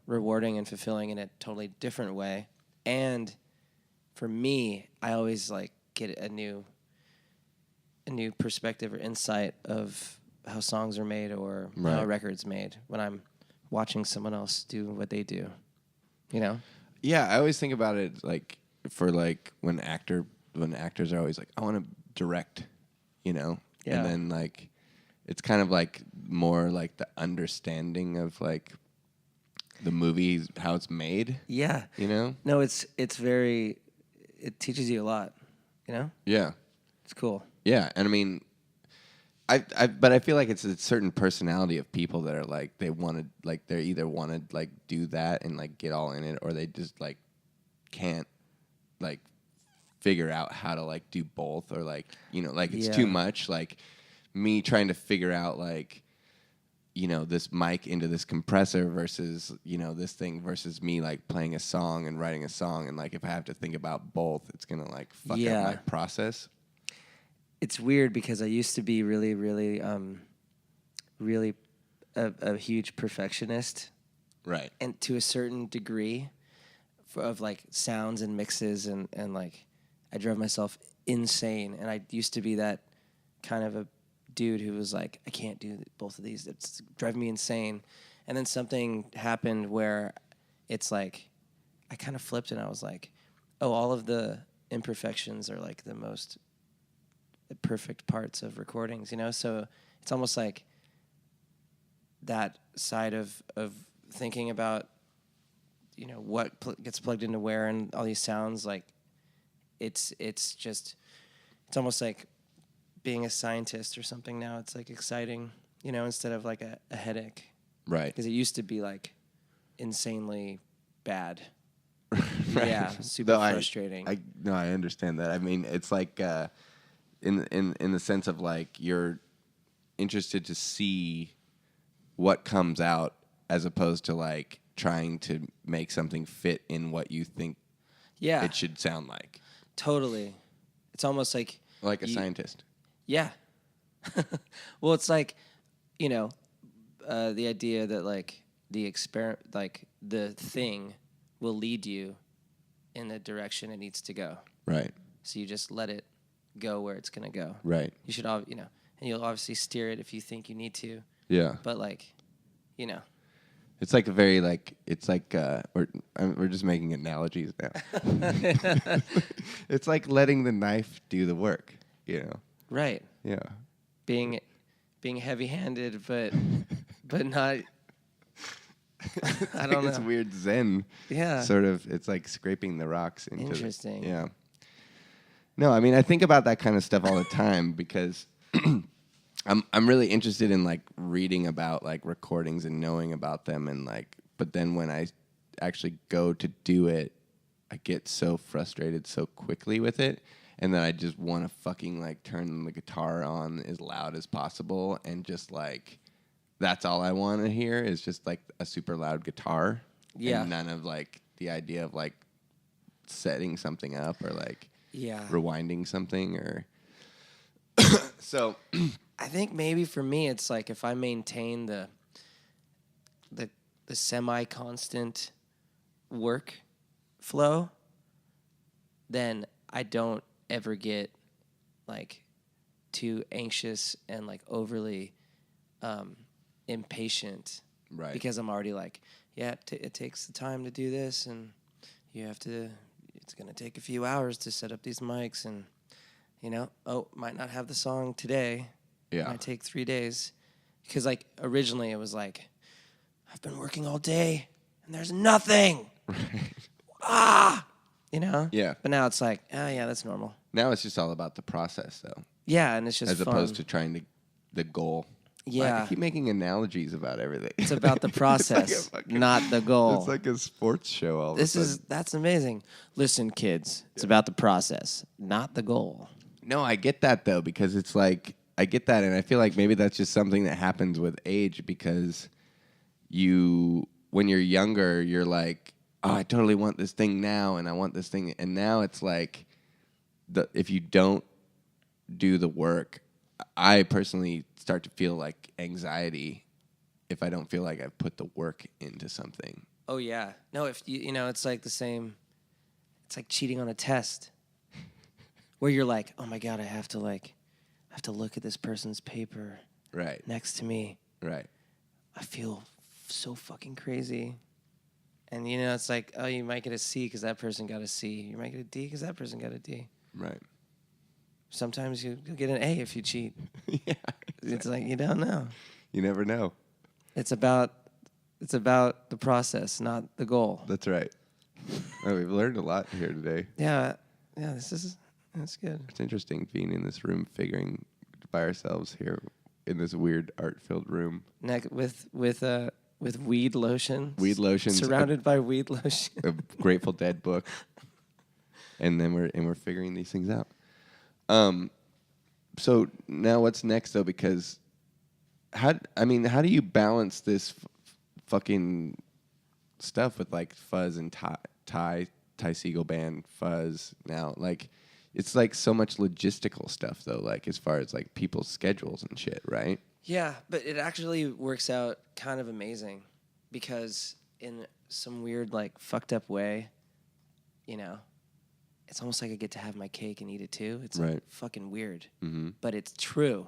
rewarding and fulfilling in a totally different way. And for me, I always like get a new perspective or insight of how songs are made or how a record's made when I'm watching someone else do what they do. You know? Yeah, I always think about it like for like when actors are always like, I want to direct, Yeah. And then like it's kind of like more like the understanding of like the movie, how it's made. Yeah. No, it teaches you a lot, Yeah. It's cool. Yeah, and I mean, but I feel like it's a certain personality of people that are like they either want to like do that and like get all in it, or they just like can't like figure out how to like do both, or like like it's too much. Like me trying to figure out like this mic into this compressor versus this thing versus me like playing a song and writing a song, and like if I have to think about both, it's gonna like fuck up my process. It's weird because I used to be really, really, really a huge perfectionist. Right. And to a certain degree of like sounds and mixes and like I drove myself insane. And I used to be that kind of a dude who was like, I can't do both of these. It's driving me insane. And then something happened where it's like I kind of flipped and I was like, oh, all of the imperfections are like the perfect parts of recordings, So it's almost like that side of thinking about, what gets plugged into where and all these sounds, like it's almost like being a scientist or something now. It's like exciting, instead of like a headache. Right. Because it used to be like insanely bad. Right. Yeah, super frustrating. I understand that. I mean, it's like in the sense of like you're interested to see what comes out as opposed to like trying to make something fit in what you think it should sound like. Totally. It's almost like a scientist. Yeah. Well, it's like, the idea that like the thing will lead you in the direction it needs to go. Right. So you just let it go where it's going to go. Right. You should and you'll obviously steer it if you think you need to. Yeah. But like, it's like a very like it's like we're just making analogies now. It's like letting the knife do the work, Right. Yeah. Being heavy-handed, but not. I don't know. It's weird Zen. Yeah. Sort of. It's like scraping the rocks into. Interesting. Yeah. No, I mean I think about that kind of stuff all the time because I'm really interested in like reading about like recordings and knowing about them and like. But then when I actually go to do it, I get so frustrated so quickly with it. And then I just want to fucking like turn the guitar on as loud as possible and just like that's all I want to hear is just like a super loud guitar. Yeah. And none of like the idea of like setting something up or like Yeah. rewinding something or so. I think maybe for me it's like if I maintain the semi-constant work flow, then I don't ever get like too anxious and like overly impatient, Right. Because I'm already like, it takes the time to do this, and it's gonna take a few hours to set up these mics, and might not have the song today. Yeah. Might take 3 days, because like originally it was like, I've been working all day and there's nothing. Right. Yeah. But now it's like, yeah, that's normal. Now it's just all about the process, though. Yeah, and it's just as fun. opposed to trying the goal. Yeah. I keep making analogies about everything. It's about the process, not the goal. It's like a sports show all of a sudden. That's amazing. Listen, kids, it's about the process, not the goal. No, I get that, though, because it's like, I get that, and I feel like maybe that's just something that happens with age because when you're younger, you're like, oh, I totally want this thing now, and I want this thing. And now it's like, if you don't do the work, I personally start to feel like anxiety if I don't feel like I've put the work into something. Oh, yeah. No, if it's like the same, it's like cheating on a test where you're like, oh, my God, I have to look at this person's paper Right. next to me. Right. I feel so fucking crazy. And, it's like, oh, you might get a C because that person got a C. You might get a D because that person got a D. Right. Sometimes you'll get an A if you cheat. Yeah. It's like, you don't know. You never know. It's about the process, not the goal. That's right. Oh, we've learned a lot here today. Yeah, that's good. It's interesting being in this room, figuring by ourselves here in this weird art-filled room. With weed lotion. Weed lotion. Surrounded by weed lotion. A Grateful Dead book. And then we're figuring these things out. So now what's next though? Because how do you balance this fucking stuff with like Fuzz and TySegall Band, Fuzz now? Like, it's like so much logistical stuff though, like as far as like people's schedules and shit, right? Yeah, but it actually works out kind of amazing because in some weird, like, fucked up way, it's almost like I get to have my cake and eat it too. It's like fucking weird, but it's true.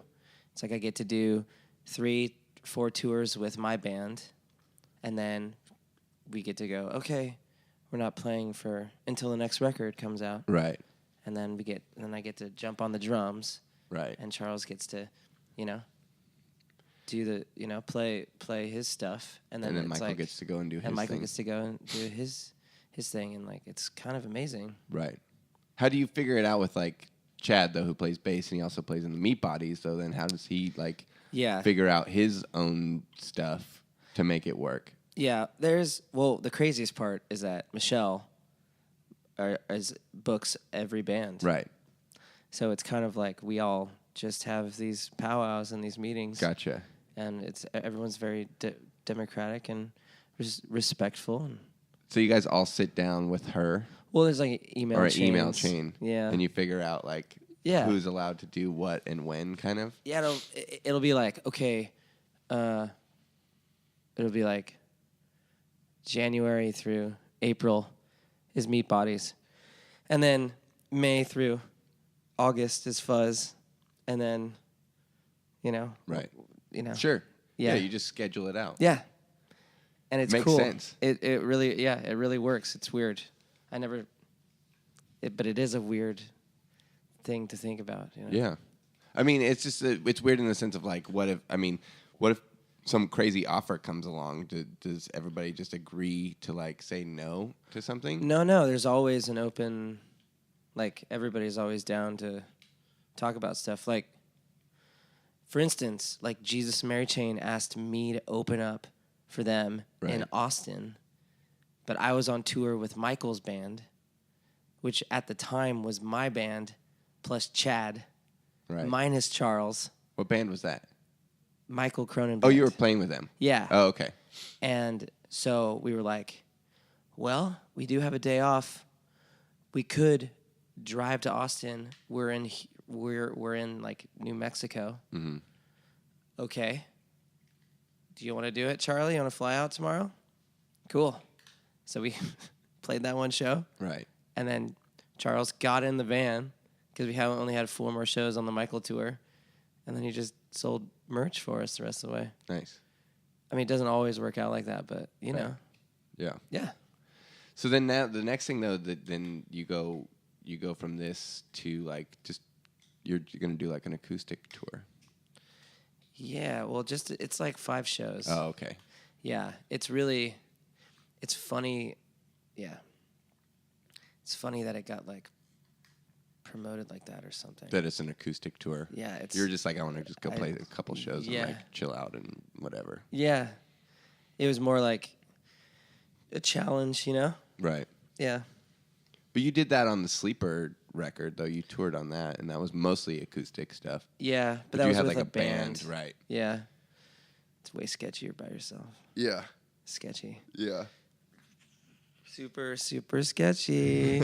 It's like I get to do 3-4 tours with my band, and then we get to go, okay, we're not playing until the next record comes out. Right. And then I get to jump on the drums. Right. And Charles gets to, do the play his stuff, and then it's Michael like, gets to go and do his and Michael thing. gets to go and do his thing, and like it's kind of amazing. Right. How do you figure it out with like Chad though, who plays bass and he also plays in the Meat Bodies? So then how does he like figure out his own stuff to make it work? Yeah, the craziest part is that Michelle books every band. Right. So it's kind of like we all just have these powwows and these meetings. Gotcha. And everyone's very democratic and respectful. So you guys all sit down with her? Well, there's like email or an chains. email chain. Yeah. And you figure out like who's allowed to do what and when, kind of? Yeah, it'll be like, okay, it'll be like January through April is Meat Bodies. And then May through August is Fuzz. And then, Right. Sure. Yeah, you just schedule it out. Yeah. And it's Makes cool. sense. It really works. It's weird. But it is a weird thing to think about. Yeah. I mean, it's just, it's weird in the sense of like, what if some crazy offer comes along? Does everybody just agree to like say no to something? No. There's always an open, like everybody's always down to talk about stuff. Like, for instance, like Jesus and Mary Chain asked me to open up for them in Austin, but I was on tour with Michael's band, which at the time was my band plus Chad, minus Charles. What band was that? Michael Cronin band. Oh, you were playing with them? Yeah. Oh, okay. And so we were like, well, we do have a day off. We could drive to Austin. We're in like New Mexico. Mm-hmm. Okay. Do you want to do it, Charlie? You want to fly out tomorrow? Cool. So we played that one show. Right. And then Charles got in the van because we only had 4 more shows on the Michael tour. And then he just sold merch for us the rest of the way. Nice. I mean, it doesn't always work out like that, but, know. Yeah. Yeah. So then now the next thing, though, then you go from this to, like, just you're going to do, like, an acoustic tour. Yeah, well, it's like 5 shows. Oh, okay. Yeah, it's funny. Yeah. It's funny that it got, like, promoted like that or something. That it's an acoustic tour. Yeah, you're just like, I want to just go play a couple shows and, like, chill out and whatever. Yeah. It was more like a challenge, Right. Yeah. But you did that on the Sleeper record, though. You toured on that, and that was mostly acoustic stuff. Yeah, but that you was had with like a band. Right? Yeah, it's way sketchier by yourself. Yeah. Sketchy. Yeah. Super, super sketchy.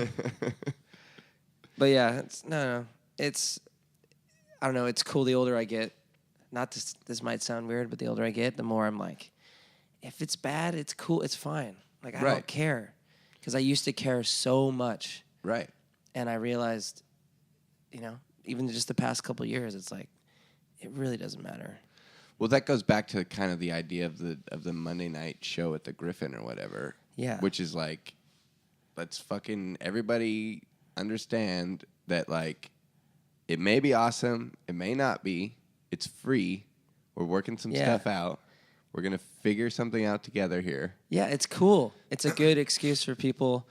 But yeah, it's I don't know. It's cool. The older I get, this might sound weird, but the older I get, the more I'm like, if it's bad, it's cool. It's fine. Like I don't care. Because I used to care so much. Right. And I realized, even just the past couple of years, it's like, it really doesn't matter. Well, that goes back to kind of the idea of the Monday night show at the Griffin or whatever. Yeah. Which is like, let's fucking everybody understand that, like, it may be awesome. It may not be. It's free. We're working some stuff out. We're going to figure something out together here. Yeah, it's cool. It's a good excuse for people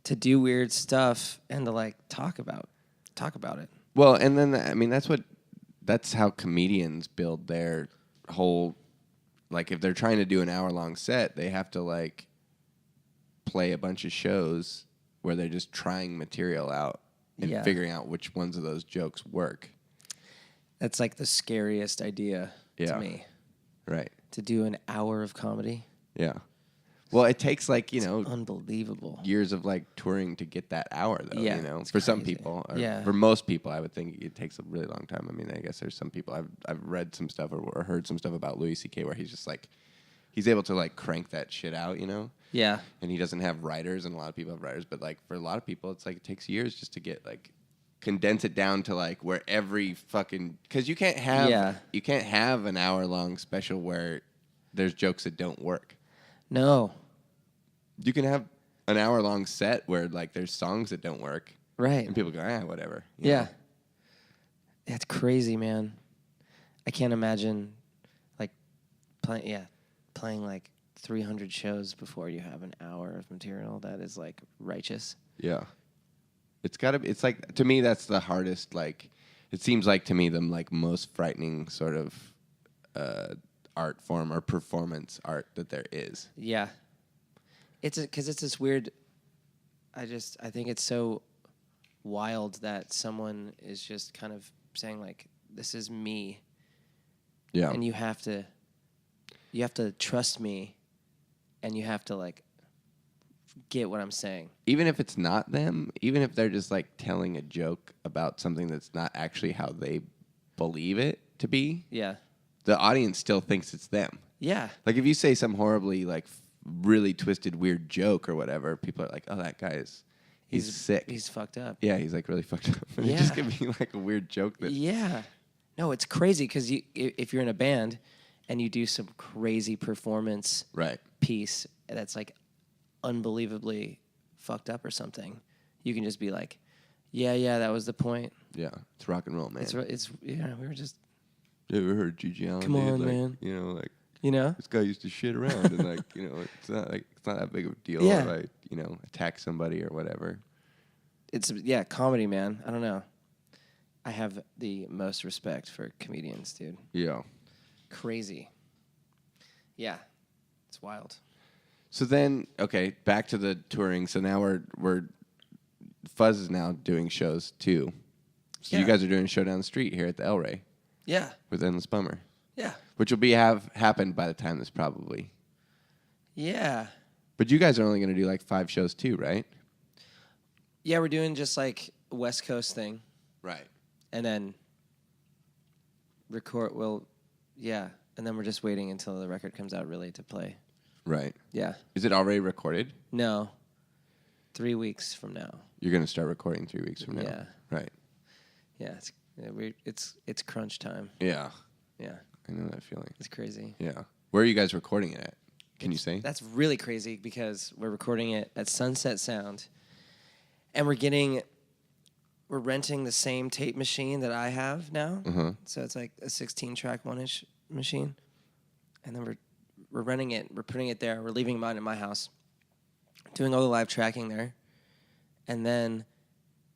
to do weird stuff and to, like, talk about it. Well, and then, I mean, that's how comedians build their whole, like, if they're trying to do an hour-long set, they have to, like, play a bunch of shows where they're just trying material out and figuring out which ones of those jokes work. That's, like, the scariest idea to me. Right. To do an hour of comedy. Yeah. Well, it takes, like, it's unbelievable years of, like, touring to get that hour, though, For crazy. some people. Or for most people, I would think it takes a really long time. I mean, I guess there's some people. I've read some stuff or heard some stuff about Louis C.K. where he's just, like, he's able to, like, crank that shit out, Yeah. And he doesn't have writers, and a lot of people have writers. But, like, for a lot of people, it's, like, it takes years just to get, like, condense it down to, like, where every fucking... Because you can't have an hour-long special where there's jokes that don't work. No. You can have an hour-long set where, like, there's songs that don't work. Right. And people go, whatever. Yeah. That's crazy, man. I can't imagine, playing like 300 shows before you have an hour of material that is like righteous. Yeah. It's like, to me, that's the hardest, like, it seems like to me the like most frightening sort of art form or performance art that there is. Yeah. Because it's this weird, I think it's so wild that someone is just kind of saying like, this is me. Yeah. And you have to trust me, and you have to like get what I'm saying. Even if it's not them, even if they're just like telling a joke about something that's not actually how they believe it to be. Yeah. The audience still thinks it's them. Yeah. Like if you say some horribly like really twisted weird joke or whatever, people are like, "Oh, that guy he's sick. He's fucked up." Yeah, he's like really fucked up. And Yeah. it just could be like a weird joke that Yeah. No, it's crazy because if you're in a band and you do some crazy performance right. piece that's like unbelievably fucked up or something, you can just be like, yeah, that was the point. Yeah, it's rock and roll, man. It's we were just. You ever heard Gigi Allen? Come on, like, man. You know, like This guy used to shit around, and like it's not that big of a deal. Yeah. If I attack somebody or whatever. It's comedy, man. I don't know. I have the most respect for comedians, dude. Yeah. Crazy. Yeah, it's wild. So then, okay, back to the touring. So now we're Fuzz is now doing shows too. So you guys are doing a show down the street here at the El Rey. Yeah. With Endless Bummer. Yeah. Which will have happened by the time this probably. Yeah. But you guys are only going to do like 5 shows too, right? Yeah, we're doing just like a West Coast thing. Right. And then record, and then we're just waiting until the record comes out really to play. Right. Yeah. Is it already recorded? No. 3 weeks from now. You're going to start recording 3 weeks from now. Yeah. Right. Yeah, it's crunch time. Yeah. Yeah. I know that feeling. It's crazy. Yeah. Where are you guys recording it at? Can you say? That's really crazy because we're recording it at Sunset Sound, and we're renting the same tape machine that I have now. Uh-huh. So it's like a 16-track 1-inch machine, and then we're renting it. We're putting it there. We're leaving mine in my house, doing all the live tracking there, and then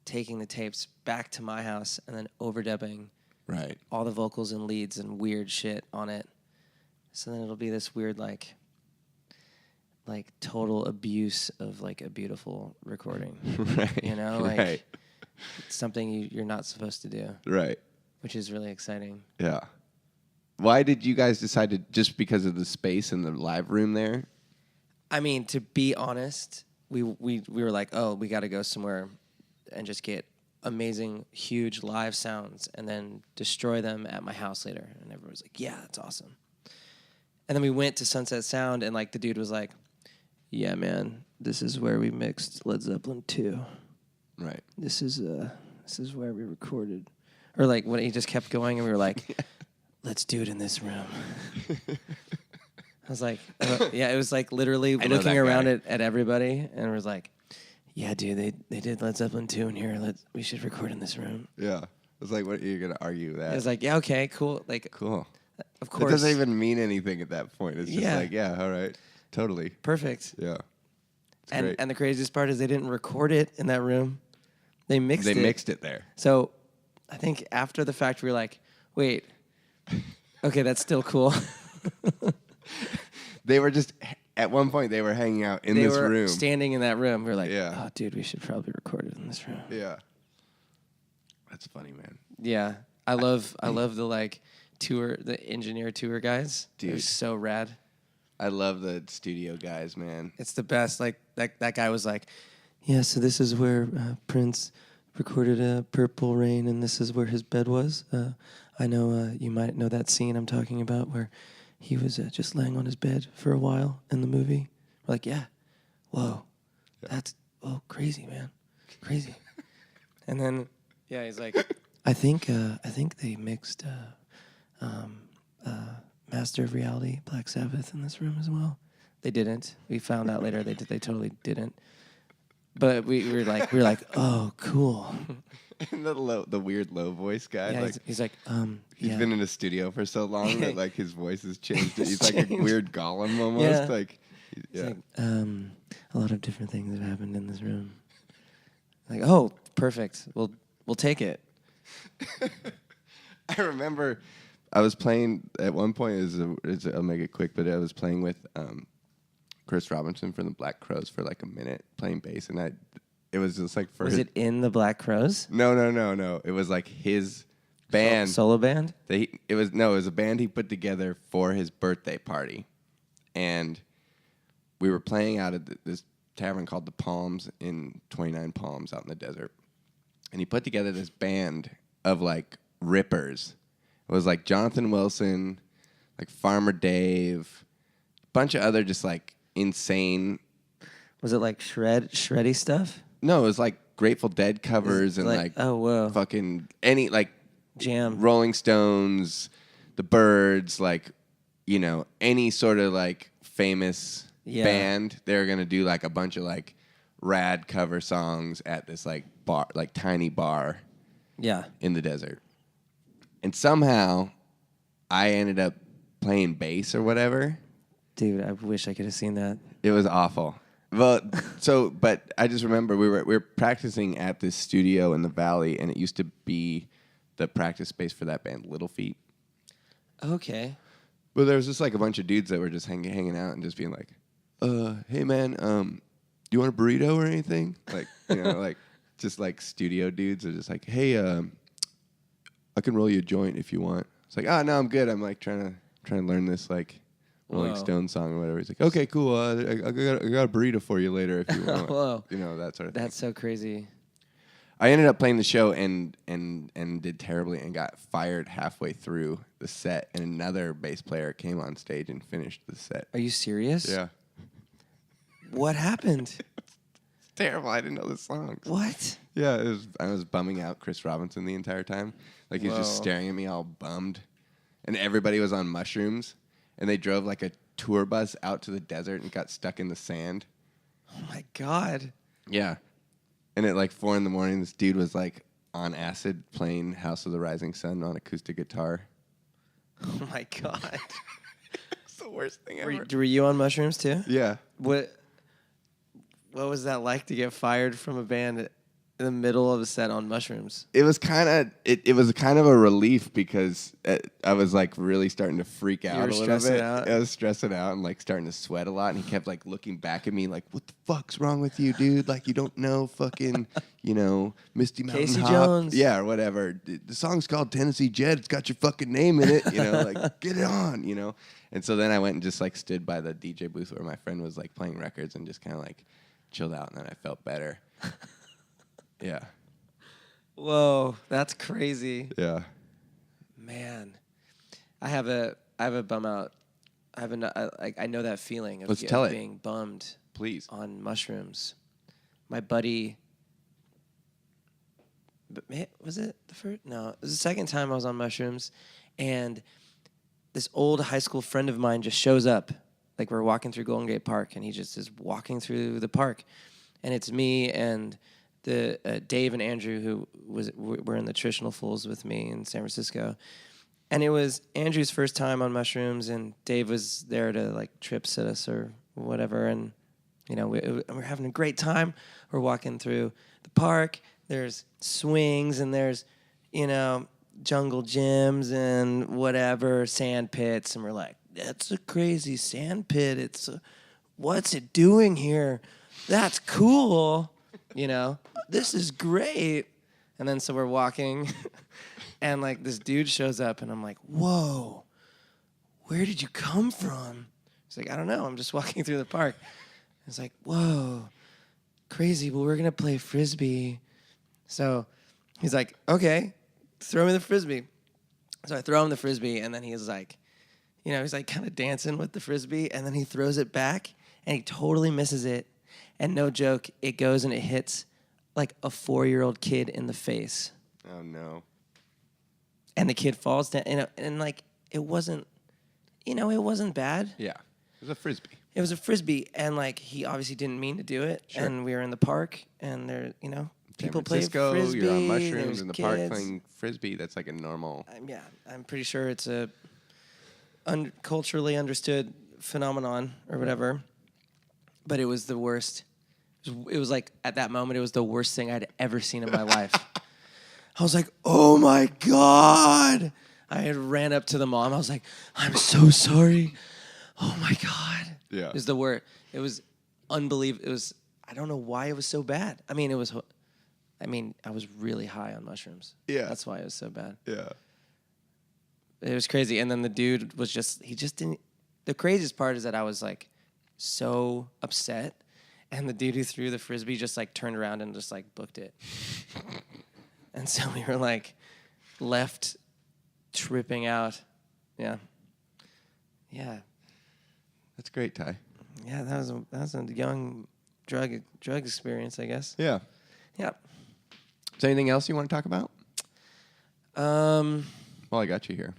taking the tapes back to my house and then overdubbing right. all the vocals and leads and weird shit on it. So then it'll be this weird like total abuse of like a beautiful recording. Right. You know, like right. it's something you're not supposed to do. Right. Which is really exciting. Yeah. Why did you guys decide to, just because of the space in the live room there? I mean, to be honest, we were like, oh, we got to go somewhere and just get amazing, huge live sounds and then destroy them at my house later. And everyone was like, yeah, that's awesome. And then we went to Sunset Sound, and like the dude was like, yeah, man, this is where we mixed Led Zeppelin 2. Right. This is where we recorded. Or like when he just kept going, and we were like, let's do it in this room. I was like, yeah, it was like literally looking around at everybody, and it was like, yeah, dude, they did Led Zeppelin 2 in here. We should record in this room. Yeah. It's like, what, you're going to argue that? It was like, yeah, okay, cool. Like, cool. Of course. It doesn't even mean anything at that point. It's just like, yeah, all right. Totally. Perfect. Yeah. And the craziest part is they didn't record it in that room. They mixed it. They mixed it there. So I think after the fact, we were like, wait, okay, that's still cool. They were just, at one point, they were hanging out in this room. They were standing in that room. We were like, yeah. Oh, dude, we should probably record it in this room. Yeah. That's funny, man. Yeah. I love the like the engineer tour guys. Dude. They're so rad. I love the studio guys, man. It's the best. Like that guy was like, yeah, so this is where Prince recorded Purple Rain, and this is where his bed was. I know you might know that scene I'm talking about where he was just laying on his bed for a while in the movie. We're like, yeah, whoa, that's crazy, man, crazy. And then he's like, I think they mixed Master of Reality, Black Sabbath in this room as well. They didn't. We found out later they totally didn't. But we were like, oh, cool. And the weird low voice guy. Yeah, Like, he's like, he's yeah. been in the studio for so long that like his voice has changed. He's like a changed. weird golem almost. Yeah. Like, He's yeah. like, a lot of different things have happened in this room. Like, oh, perfect. We'll take it. I remember I was playing at one point. I'll make it quick, but I was playing with Chris Robinson from the Black Crowes for like a minute playing bass, and it was just like Was it in the Black Crowes? No. It was like his band. Solo band? It was a band he put together for his birthday party, and we were playing out at this tavern called the Palms in 29 Palms out in the desert, and he put together this band of like rippers. It was like Jonathan Wilson, like Farmer Dave, a bunch of other just like insane. Was it like shreddy stuff? No, it was like Grateful Dead covers and like oh whoa, fucking any like jam, Rolling Stones, the Byrds, like, you know, any sort of like famous band. They were gonna do like a bunch of like rad cover songs at this like bar, like tiny bar, in the desert. And somehow I ended up playing bass or whatever. Dude, I wish I could have seen that. It was awful. Well, but I just remember we were practicing at this studio in the valley, and it used to be the practice space for that band, Little Feat. Okay. Well, there was just like a bunch of dudes that were just hanging out and just being like, "Hey man, do you want a burrito or anything?" Like, you know, like just like studio dudes are just like, "Hey, I can roll you a joint if you want." It's like, "Oh no, I'm good. I'm like trying to learn this like Rolling Stone song or whatever." He's like, "Okay, cool. I got a burrito for you later if you want." Whoa. You know, that sort of thing. That's so crazy. I ended up playing the show and did terribly and got fired halfway through the set, and another bass player came on stage and finished the set. Are you serious? Yeah. What happened? It's terrible. I didn't know the songs. What? Yeah, I was bumming out Chris Robinson the entire time. Like, he was just staring at me all bummed. And everybody was on mushrooms. And they drove like a tour bus out to the desert and got stuck in the sand. Oh my God. Yeah. And at like 4 a.m, this dude was like on acid playing House of the Rising Sun on acoustic guitar. Oh my God. It's the worst thing ever. Were you on mushrooms too? Yeah. What was that like to get fired from a band in the middle of a set on mushrooms? It was kind of a relief because I was like really starting to freak out a little bit. I was stressing out and like starting to sweat a lot, and he kept like looking back at me like, "What the fuck's wrong with you, dude? Like, you don't know fucking, you know, Misty Mountain Casey Hop, Jones, yeah, or whatever. The song's called Tennessee Jed. It's got your fucking name in it, you know, like get it on, you know." And so then I went and just like stood by the DJ booth where my friend was like playing records and just kind of like chilled out, and then I felt better. Yeah. Whoa, that's crazy. Yeah. Man, I have a bum out. I know that feeling of, being bummed. Please. On mushrooms. My buddy. Was it the first? No, it was the second time I was on mushrooms, and this old high school friend of mine just shows up. Like, we're walking through Golden Gate Park, and he just is walking through the park, and it's me and the Dave and Andrew, who were in the Nutritional Fools with me in San Francisco. And it was Andrew's first time on mushrooms, and Dave was there to like trip sit us or whatever. And, you know, we're having a great time. We're walking through the park. There's swings, and there's, you know, jungle gyms and whatever, sand pits. And we're like, that's a crazy sand pit. What's it doing here? That's cool. You know, this is great. And then so we're walking, and like this dude shows up, and I'm like, whoa, where did you come from? He's like, I don't know. I'm just walking through the park. It's like, whoa, crazy. Well, we're going to play Frisbee. So he's like, okay, throw me the Frisbee. So I throw him the Frisbee, and then he's like, you know, he's like kind of dancing with the Frisbee, and then he throws it back, and he totally misses it. And no joke, it goes and it hits like a 4-year-old kid in the face. Oh, no. And the kid falls down. And like, it wasn't, you know, it wasn't bad. Yeah. It was a Frisbee. It was a Frisbee, and like he obviously didn't mean to do it. Sure. And we were in the park, and there, people play Francisco, Frisbee. you're on mushrooms there's in the kids. park playing Frisbee. That's like a normal. Yeah, I'm pretty sure it's a culturally understood phenomenon or whatever. But it was the worst. It was like, at that moment, it was the worst thing I'd ever seen in my life. I was like, oh my God. I had ran up to the mom. I was like, I'm so sorry. Oh my God. Yeah. It was the worst. It was unbelievable. I don't know why it was so bad. I was really high on mushrooms. Yeah. That's why it was so bad. Yeah. It was crazy. And then the dude was he just didn't. The craziest part is that I was like so upset. And the dude who threw the Frisbee just like turned around and just like booked it. And so we were like left tripping out. Yeah. Yeah. That's great, Ty. Yeah, that was a young drug experience, I guess. Yeah. Yeah. Is there anything else you want to talk about? Well, I got you here.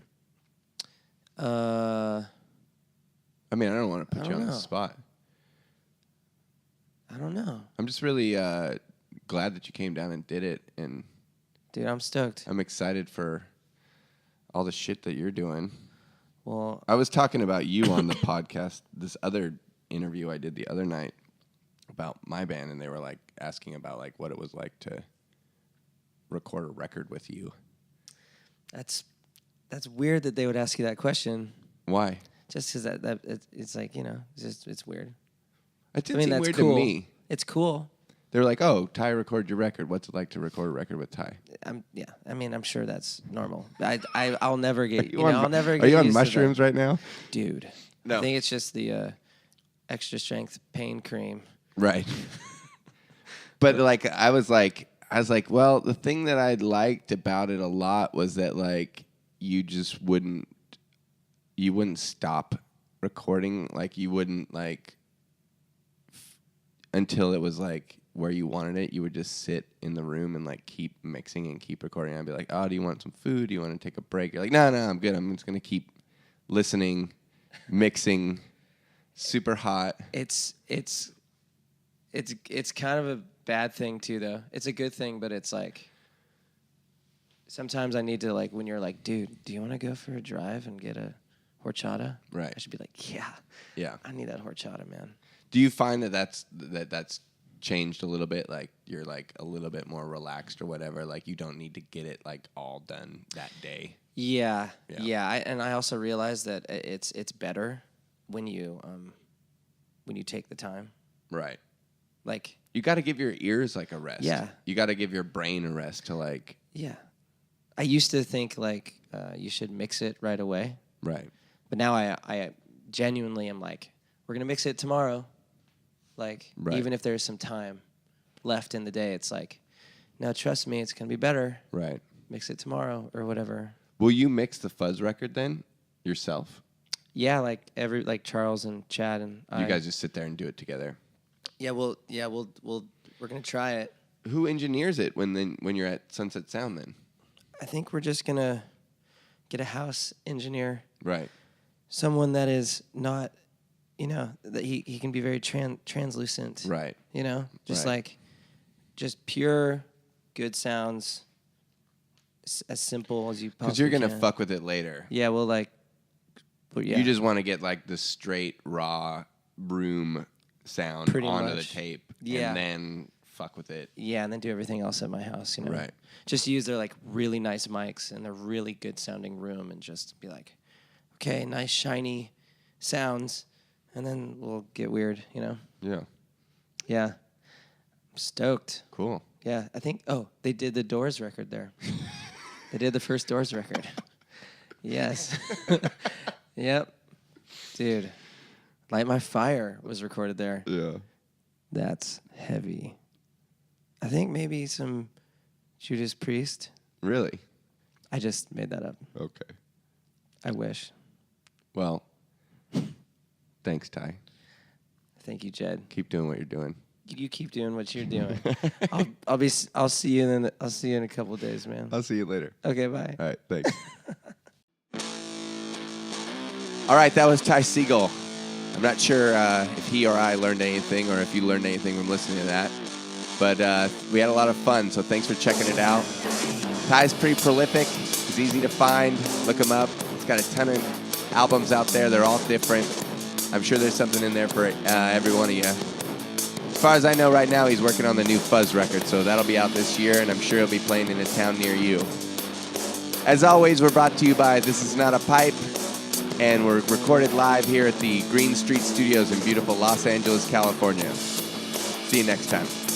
I don't want to put you on the spot. I don't know. I'm just really glad that you came down and did it, and dude, I'm stoked. I'm excited for all the shit that you're doing. Well, I was talking about you on the podcast, this other interview I did the other night about my band, and they were like asking about like what it was like to record a record with you. That's weird that they would ask you that question. Why? Just because it's like, it's weird. It did seem that's weird cool. to me. It's cool. They were like, "Oh, Ty, record your record. What's it like to record a record with Ty?" Yeah. I'm sure that's normal. I'll never get. Are I'll you on mushrooms right now, dude? No. I think it's just the extra strength pain cream. Right. But like, I was like, well, the thing that I liked about it a lot was that like you just wouldn't stop recording. Like you wouldn't like until it was like where you wanted it. You would just sit in the room and like keep mixing and keep recording. I'd be like, oh, do you want some food? Do you want to take a break? You're like, no, I'm good. I'm just gonna keep listening, mixing, super hot. It's kind of a bad thing too, though. It's a good thing, but it's like sometimes I need to like when you're like, dude, do you want to go for a drive and get a horchata? Right. I should be like, yeah. I need that horchata, man. Do you find that that's changed a little bit? Like you're like a little bit more relaxed or whatever. Like you don't need to get it like all done that day. Yeah. And I also realize that it's better when you take the time. Right. Like you got to give your ears like a rest. Yeah. You got to give your brain a rest to like. Yeah. I used to think like you should mix it right away. Right. But now I genuinely am like, we're gonna mix it tomorrow. Like even if there's some time left in the day, it's like, no, trust me, it's gonna be better. Right. Mix it tomorrow or whatever. Will you mix the Fuzz record then yourself? Yeah, like Charles and Chad and you guys just sit there and do it together. Yeah, we're gonna try it. Who engineers it when you're at Sunset Sound then? I think we're just gonna get a house engineer. Right. Someone that is not, that he can be very translucent. Right. Just right. like, just pure good sounds, as simple as you possibly can. Because you're going to fuck with it later. Yeah, well, like, yeah. You just want to get like the straight, raw room sound Pretty onto much. the tape. Yeah. And then fuck with it. Yeah, and then do everything else at my house, Right. Just use their like really nice mics in a really good sounding room and just be like, okay, nice shiny sounds, and then we'll get weird, Yeah. Yeah. I'm stoked. Cool. Yeah, I think, they did the Doors record there. They did the first Doors record. Yes. Yep. Dude, Light My Fire was recorded there. Yeah. That's heavy. I think maybe some Judas Priest. Really? I just made that up. Okay. I wish. Well, thanks, Ty. Thank you, Jed. Keep doing what you're doing. You keep doing what you're doing. I'll see you in a couple of days, man. I'll see you later. Okay, bye. All right, thanks. All right, that was TySegall. I'm not sure if he or I learned anything or if you learned anything from listening to that. But we had a lot of fun, so thanks for checking it out. Ty's pretty prolific. He's easy to find. Look him up. He's got a ton of albums out there. They're all different. I'm sure there's something in there for every one of you. As far as I know right now, he's working on the new Fuzz record, so that'll be out this year, and I'm sure he'll be playing in a town near you. As always, we're brought to you by This Is Not a Pipe, and we're recorded live here at the Green Street Studios in beautiful Los Angeles, California. See you next time.